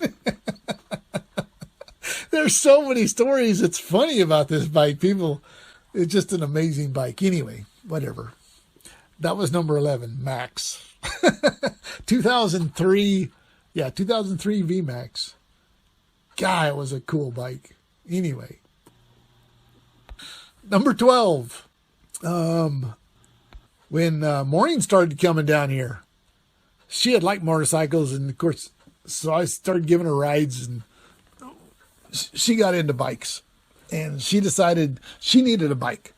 A: there's so many stories. It's funny about this bike. It's just an amazing bike. Anyway, whatever. That was number 11, Max. 2003 VMAX. God, it was a cool bike. Anyway. Number 12. When Maureen started coming down here, she had liked motorcycles, and of course, so I started giving her rides, and she got into bikes. And she decided she needed a bike.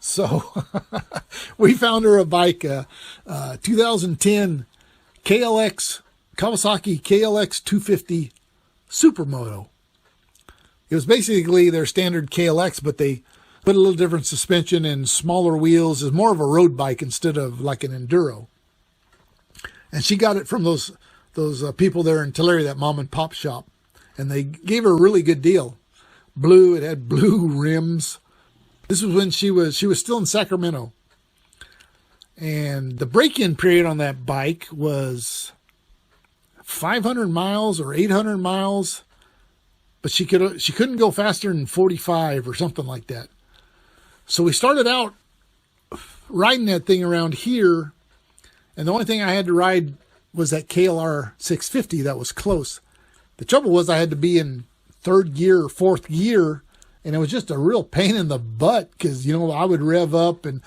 A: So we found her a bike, 2010 Kawasaki KLX 250 Supermoto. It was basically their standard KLX, but they put a little different suspension and smaller wheels. It's more of a road bike instead of like an enduro. And she got it from those people there in Tulare, that mom and pop shop. And they gave her a really good deal. It had blue rims. This was when she was still in Sacramento. And the break-in period on that bike was 500 miles or 800 miles, but she couldn't go faster than 45 or something like that. So we started out riding that thing around here, and the only thing I had to ride was that KLR 650 that was close. The trouble was I had to be in third gear or fourth gear, and it was just a real pain in the butt because, I would rev up, and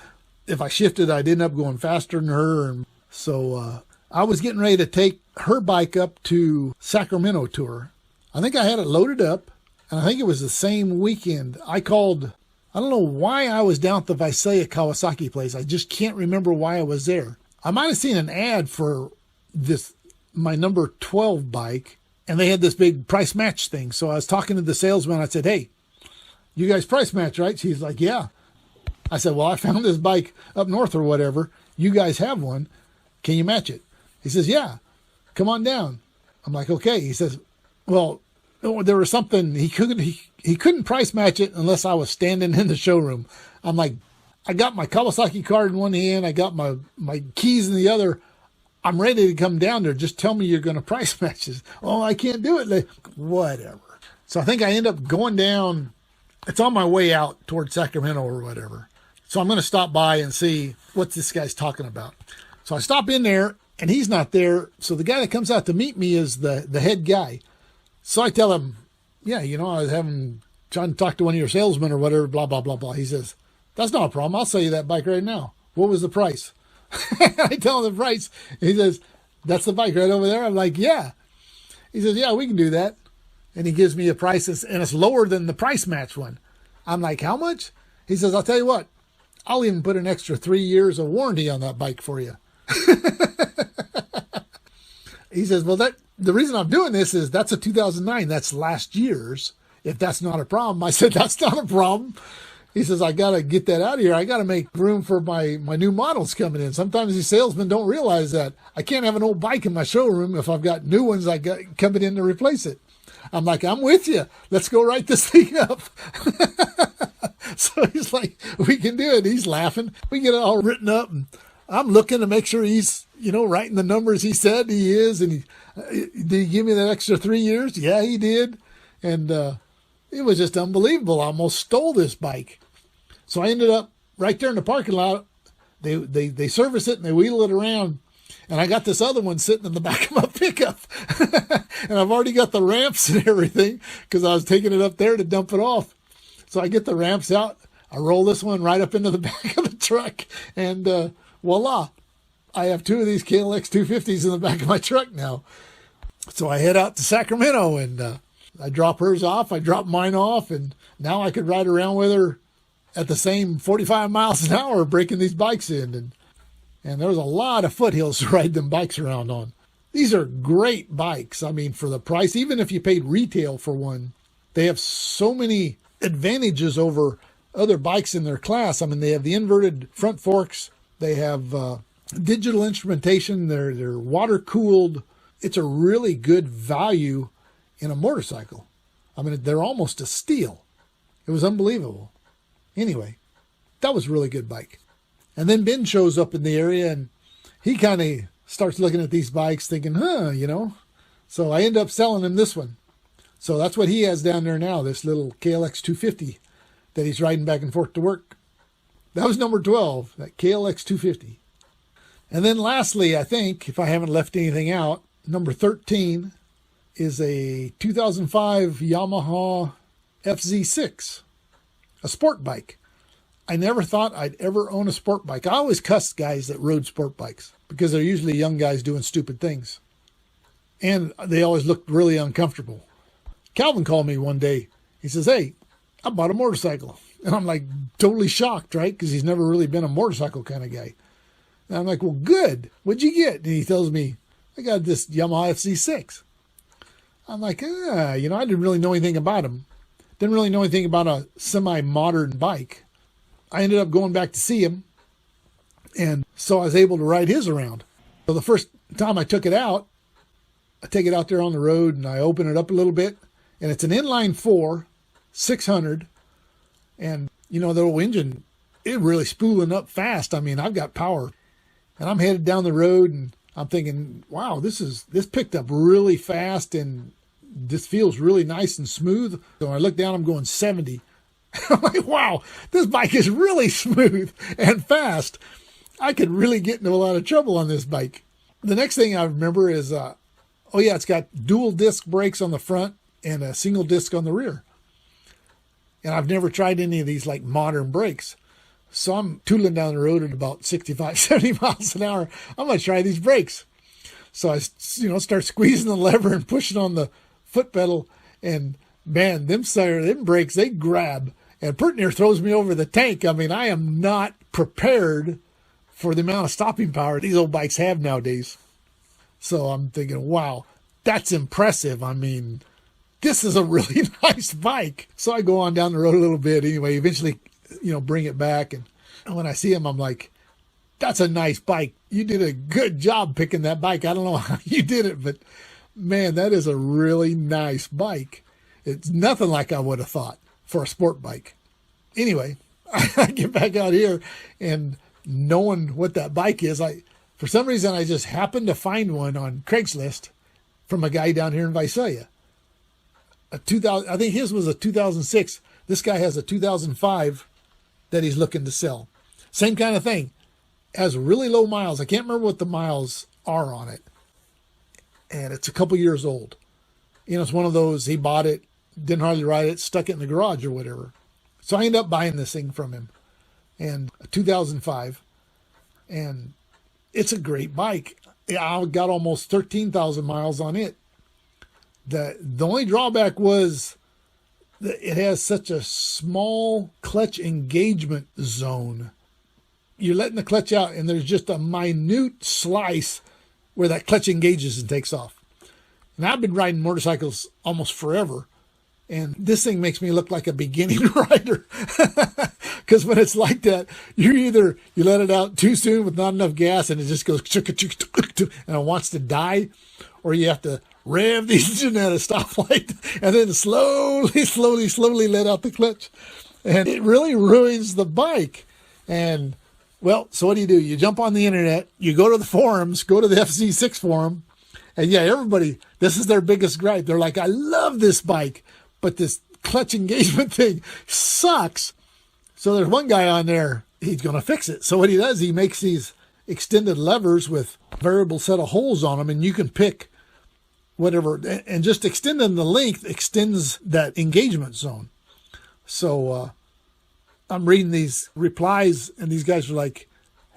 A: if I shifted, I'd end up going faster than her. And so I was getting ready to take her bike up to Sacramento to her. I think I had it loaded up, and I think it was the same weekend. I called, I don't know why I was down at the Visalia Kawasaki place. I just can't remember why I was there. I might have seen an ad for my number 12 bike, and they had this big price match thing. So I was talking to the salesman. I said, hey, you guys price match, right? She's like, yeah. I said, well, I found this bike up north or whatever. You guys have one. Can you match it? He says, yeah, come on down. I'm like, okay. He says, well, there was something he couldn't price match it unless I was standing in the showroom. I'm like, I got my Kawasaki card in one hand. I got my keys in the other. I'm ready to come down there. Just tell me you're going to price match this. Oh, I can't do it. Like, whatever. So I think I end up going down. It's on my way out towards Sacramento or whatever. So I'm going to stop by and see what this guy's talking about. So I stop in there, and he's not there. So the guy that comes out to meet me is the head guy. So I tell him, yeah, I was trying to talk to one of your salesmen or whatever, blah, blah, blah, blah. He says, that's not a problem. I'll sell you that bike right now. What was the price? I tell him the price. He says, that's the bike right over there? I'm like, yeah. He says, yeah, we can do that. And he gives me a price, and it's lower than the price match one. I'm like, how much? He says, I'll tell you what, I'll even put an extra 3 years of warranty on that bike for you. He says, well, the reason I'm doing this is that's a 2009. That's last year's. If that's not a problem. I said, that's not a problem. He says, I got to get that out of here. I got to make room for my new models coming in. Sometimes these salesmen don't realize that. I can't have an old bike in my showroom if I've got new ones I got coming in to replace it. I'm like, I'm with you. Let's go write this thing up. So he's like, we can do it. He's laughing. We get it all written up, and I'm looking to make sure he's, writing the numbers he said he is. And did he give me that extra 3 years? Yeah, he did. And it was just unbelievable. I almost stole this bike. So I ended up right there in the parking lot. They service it and they wheel it around. And I got this other one sitting in the back of my pickup. And I've already got the ramps and everything because I was taking it up there to dump it off. So I get the ramps out. I roll this one right up into the back of the truck. And voila, I have 2 of these KLX 250s in the back of my truck now. So I head out to Sacramento and I drop hers off. I drop mine off. And now I could ride around with her at the same 45 miles an hour breaking these bikes in. And there was a lot of foothills to ride them bikes around on. These are great bikes. I mean, for the price, even if you paid retail for one, they have so many advantages over other bikes in their class. I mean, they have the inverted front forks. They have digital instrumentation. They're water cooled. It's a really good value in a motorcycle. I mean, they're almost a steal. It was unbelievable. Anyway, that was a really good bike. And then Ben shows up in the area, and he kind of starts looking at these bikes thinking, So I end up selling him this one. So that's what he has down there now, this little KLX 250 that he's riding back and forth to work. That was number 12, that KLX 250. And then lastly, I think, if I haven't left anything out, number 13 is a 2005 Yamaha FZ6, a sport bike. I never thought I'd ever own a sport bike. I always cussed guys that rode sport bikes because they're usually young guys doing stupid things. And they always looked really uncomfortable. Calvin called me one day. He says, hey, I bought a motorcycle. And I'm like totally shocked, right? Because he's never really been a motorcycle kind of guy. And I'm like, well, good. What'd you get? And he tells me, I got this Yamaha FZ6. I'm like, I didn't really know anything about him. Didn't really know anything about a semi-modern bike. I ended up going back to see him. And so I was able to ride his around. So the first time I took it out, I take it out there on the road and I open it up a little bit. And it's an inline 4, 600. And, the little engine, it really spooling up fast. I mean, I've got power. And I'm headed down the road and I'm thinking, wow, this picked up really fast and this feels really nice and smooth. So when I look down, I'm going 70. I'm like, wow, this bike is really smooth and fast. I could really get into a lot of trouble on this bike. The next thing I remember is, it's got dual disc brakes on the front and a single disc on the rear. And I've never tried any of these like modern brakes. So I'm tooling down the road at about 65, 70 miles an hour. I'm going to try these brakes. So I, start squeezing the lever and pushing on the foot pedal. And man, them brakes, they grab. And pretty near throws me over the tank. I mean, I am not prepared for the amount of stopping power these old bikes have nowadays. So I'm thinking, wow, that's impressive. I mean, this is a really nice bike. So I go on down the road a little bit anyway, eventually, bring it back. And when I see him, I'm like, that's a nice bike. You did a good job picking that bike. I don't know how you did it, but man, that is a really nice bike. It's nothing like I would have thought for a sport bike. Anyway, I get back out here and knowing what that bike is, for some reason, I just happened to find one on Craigslist from a guy down here in Visalia. a 2000. I think his was a 2006. This guy has a 2005 that he's looking to sell. Same kind of thing. Has really low miles. I can't remember what the miles are on it. And it's a couple years old. You know, it's one of those, he bought it, didn't hardly ride it, stuck it in the garage or whatever. So I ended up buying this thing from him. And a 2005. And it's a great bike. I got almost 13,000 miles on it. The only drawback was that it has such a small clutch engagement zone. You're letting the clutch out, and there's just a minute slice where that clutch engages and takes off. And I've been riding motorcycles almost forever, and this thing makes me look like a beginning rider. Because when it's like that, you let it out too soon with not enough gas, and it just goes and it wants to die, or you have to rev the engine at a stoplight and then slowly let out the clutch. And it really ruins the bike. And, well, so what do? You jump on the internet, you go to the forums, go to the FC6 forum, and yeah, everybody, this is their biggest gripe. They're like, I love this bike, but this clutch engagement thing sucks. So there's one guy on there, he's going to fix it. So what he does, he makes these extended levers with variable set of holes on them, and you can pick whatever, and just extending the length extends that engagement zone. So I'm reading these replies, and these guys are like,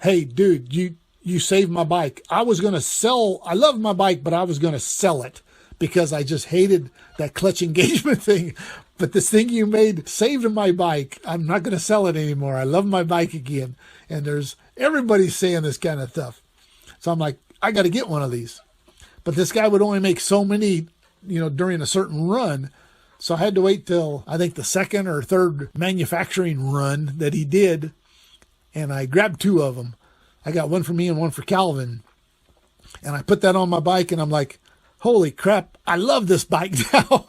A: hey, dude, you saved my bike. I love my bike, but I was going to sell it because I just hated that clutch engagement thing. But this thing you made saved my bike. I'm not going to sell it anymore. I love my bike again. And everybody's saying this kind of stuff. So I'm like, I got to get one of these. But this guy would only make so many, during a certain run. So I had to wait till, I think, the second or third manufacturing run that he did. And I grabbed two of them. I got one for me and one for Calvin. And I put that on my bike, and I'm like, holy crap, I love this bike now.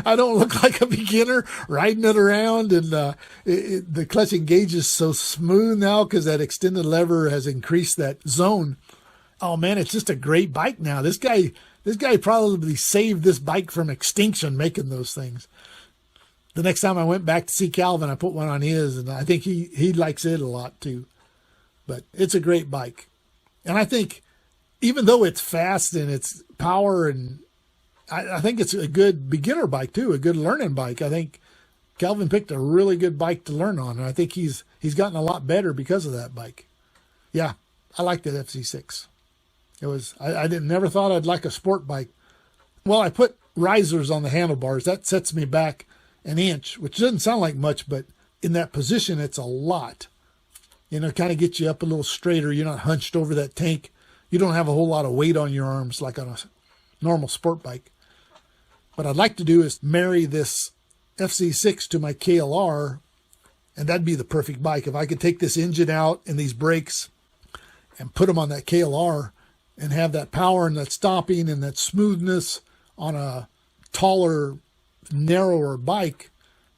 A: I don't look like a beginner riding it around. And the clutch engages so smooth now because that extended lever has increased that zone. Oh man, it's just a great bike now. This guy probably saved this bike from extinction making those things. The next time I went back to see Calvin, I put one on his, and I think he likes it a lot too. But it's a great bike. And I think even though it's fast and it's power, and I think it's a good beginner bike too, a good learning bike. I think Calvin picked a really good bike to learn on, and I think he's gotten a lot better because of that bike. Yeah, I like that FC6. I never thought I'd like a sport bike. Well, I put risers on the handlebars. That sets me back an inch, which doesn't sound like much, but in that position, it's a lot. Kind of gets you up a little straighter. You're not hunched over that tank. You don't have a whole lot of weight on your arms like on a normal sport bike. What I'd like to do is marry this FC6 to my KLR, and that'd be the perfect bike. If I could take this engine out and these brakes and put them on that KLR, and have that power and that stopping and that smoothness on a taller, narrower bike,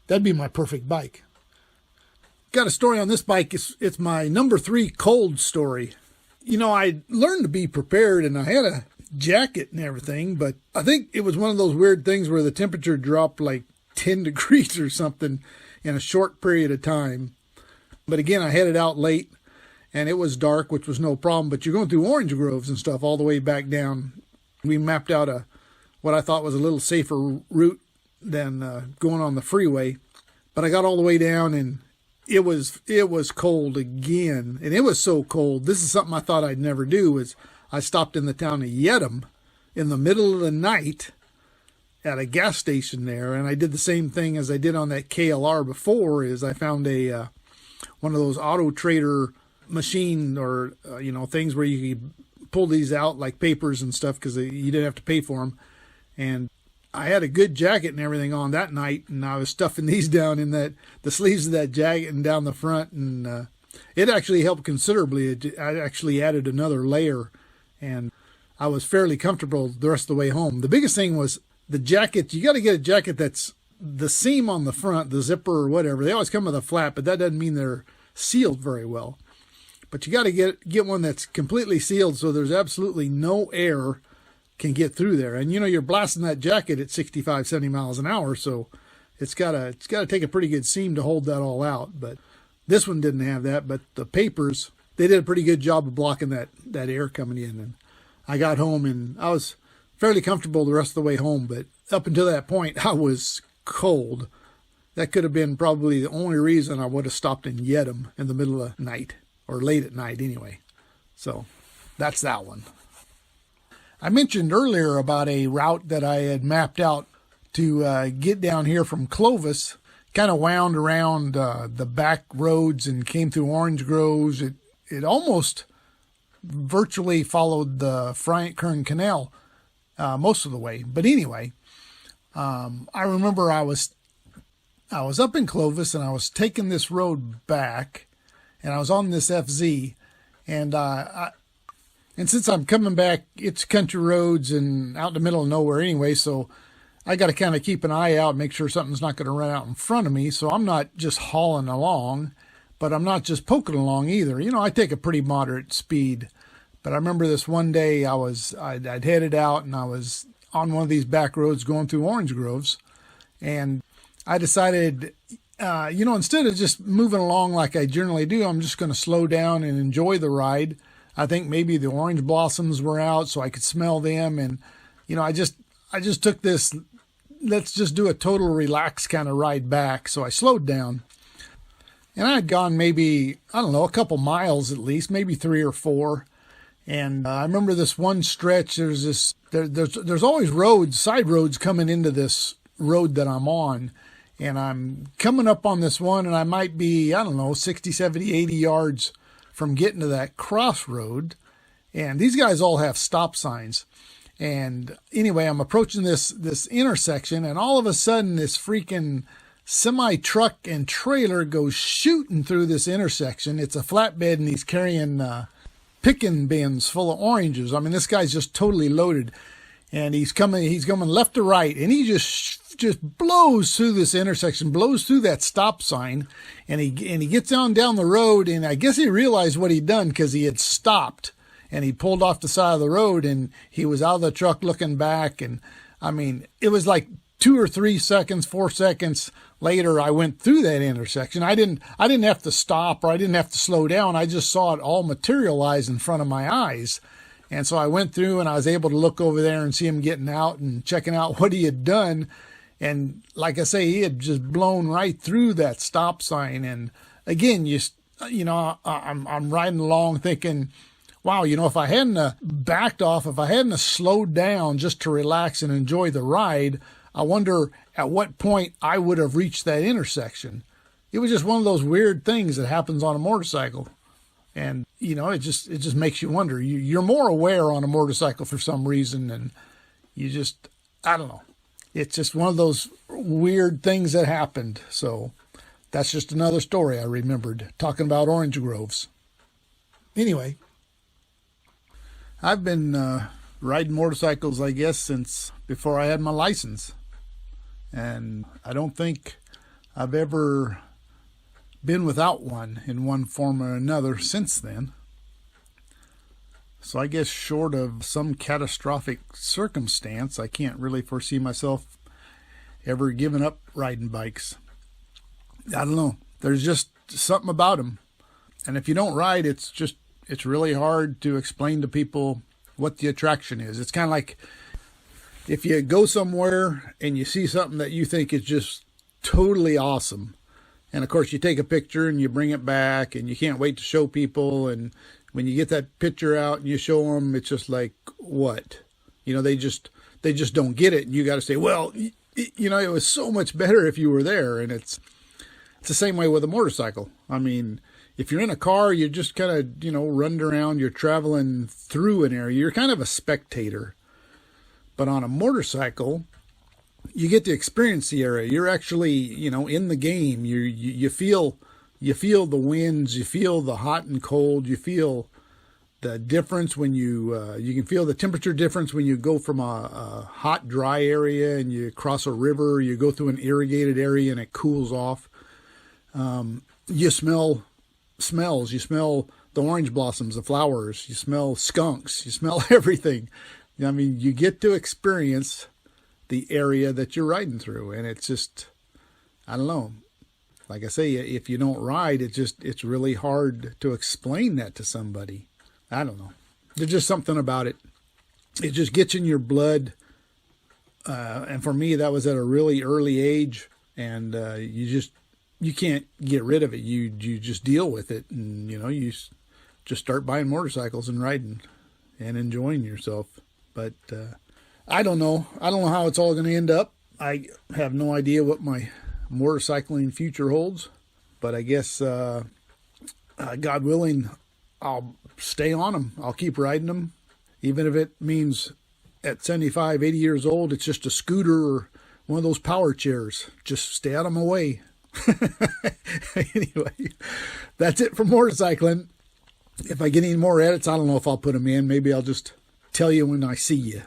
A: that'd be my perfect bike. Got a story on this bike. It's my number 3 cold story. I learned to be prepared, and I had a jacket and everything, but I think it was one of those weird things where the temperature dropped like 10 degrees or something in a short period of time. But again, I headed out late, and it was dark, which was no problem, but you're going through orange groves and stuff all the way back down. We mapped out what I thought was a little safer route than going on the freeway. But I got all the way down, and it was cold again. And it was so cold. This is something I thought I'd never do, is I stopped in the town of Yedem in the middle of the night at a gas station there. And I did the same thing as I did on that KLR before, is I found one of those Auto Trader machine or things where you could pull these out like papers and stuff, because you didn't have to pay for them. And I had a good jacket and everything on that night, and I was stuffing these down in the sleeves of that jacket and down the front, and it actually helped considerably. I actually added another layer, and I was fairly comfortable the rest of the way home. The biggest thing was the jacket. You got to get a jacket that's the seam on the front, the zipper or whatever. They always come with a flap, but that doesn't mean they're sealed very well. But you got to get one that's completely sealed, so there's absolutely no air can get through there. And you're blasting that jacket at 65, 70 miles an hour, so it's gotta take a pretty good seam to hold that all out. But this one didn't have that. But the papers, they did a pretty good job of blocking that air coming in. And I got home and I was fairly comfortable the rest of the way home. But up until that point, I was cold. That could have been probably the only reason I would have stopped in Yedem in the middle of the night, or late at night anyway. So that's that one. I mentioned earlier about a route that I had mapped out to get down here from Clovis. Kind of wound around the back roads and came through orange groves. It almost virtually followed the Friant Kern Canal most of the way. But anyway, I remember I was up in Clovis and I was taking this road back, and I was on this FZ, and since I'm coming back, it's country roads and out in the middle of nowhere anyway, so I got to kind of keep an eye out, make sure something's not going to run out in front of me. So I'm not just hauling along, but I'm not just poking along either. I take a pretty moderate speed. But I remember this one day I'd headed out and I was on one of these back roads going through orange groves, and I decided, instead of just moving along like I generally do, I'm just going to slow down and enjoy the ride. I think maybe the orange blossoms were out so I could smell them. And, I just took this, let's just do a total relax kind of ride back. So I slowed down, and I had gone maybe, I don't know, a couple miles at least, maybe 3 or 4. And I remember this one stretch, there's always roads, side roads coming into this road that I'm on. And I'm coming up on this one, and I might be, I don't know, 60, 70, 80 yards from getting to that crossroad. And these guys all have stop signs. And anyway, I'm approaching this intersection, and all of a sudden this freaking semi-truck and trailer goes shooting through this intersection. It's a flatbed, and he's carrying picking bins full of oranges. I mean, this guy's just totally loaded. And he's coming left to right, and he just blows through this intersection, blows through that stop sign, and he gets down the road, and I guess he realized what he'd done, because he had stopped, and he pulled off the side of the road, and he was out of the truck looking back. And I mean, it was like 2 or 3 seconds, 4 seconds later, I went through that intersection. I didn't have to stop, or I didn't have to slow down. I just saw it all materialize in front of my eyes. And so I went through, and I was able to look over there and see him getting out and checking out what he had done. And like I say, he had just blown right through that stop sign. And again, I'm riding along thinking, wow, if I hadn't backed off, if I hadn't slowed down just to relax and enjoy the ride, I wonder at what point I would have reached that intersection. It was just one of those weird things that happens on a motorcycle. And, it just makes you wonder. You're more aware on a motorcycle for some reason, and I don't know. It's just one of those weird things that happened. So that's just another story I remembered, talking about orange groves. Anyway, I've been riding motorcycles, I guess, since before I had my license. And I don't think I've ever been without one in one form or another since then. So I guess short of some catastrophic circumstance, I can't really foresee myself ever giving up riding bikes. I don't know. There's just something about them. And if you don't ride, it's really hard to explain to people what the attraction is. It's kind of like if you go somewhere and you see something that you think is just totally awesome. And of course, you take a picture and you bring it back, and you can't wait to show people. And when you get that picture out and you show them, it's just like, what? They just don't get it. And you got to say, well, it was so much better if you were there. And it's the same way with a motorcycle. I mean, if you're in a car, you're just kind of, running around, you're traveling through an area. You're kind of a spectator. But on a motorcycle, you get to experience the area. You're actually, in the game. You feel the winds. You feel the hot and cold. You feel the difference when you can feel the temperature difference when you go from a hot, dry area and you cross a river. You go through an irrigated area and it cools off. You smell smells. You smell the orange blossoms, the flowers. You smell skunks. You smell everything. I mean, you get to experience the area that you're riding through, and it's just, I don't know. Like I say, if you don't ride, it's really hard to explain that to somebody. I don't know. There's just something about it. It just gets in your blood. And for me, that was at a really early age, and you can't get rid of it. You just deal with it, and you just start buying motorcycles and riding and enjoying yourself. But I don't know. I don't know how it's all going to end up. I have no idea what my motorcycling future holds, but I guess God willing, I'll stay on them. I'll keep riding them, even if it means at 75, 80 years old, it's just a scooter or one of those power chairs. Just stay out of my way. Anyway, that's it for motorcycling. If I get any more edits, I don't know if I'll put them in. Maybe I'll just tell you when I see you.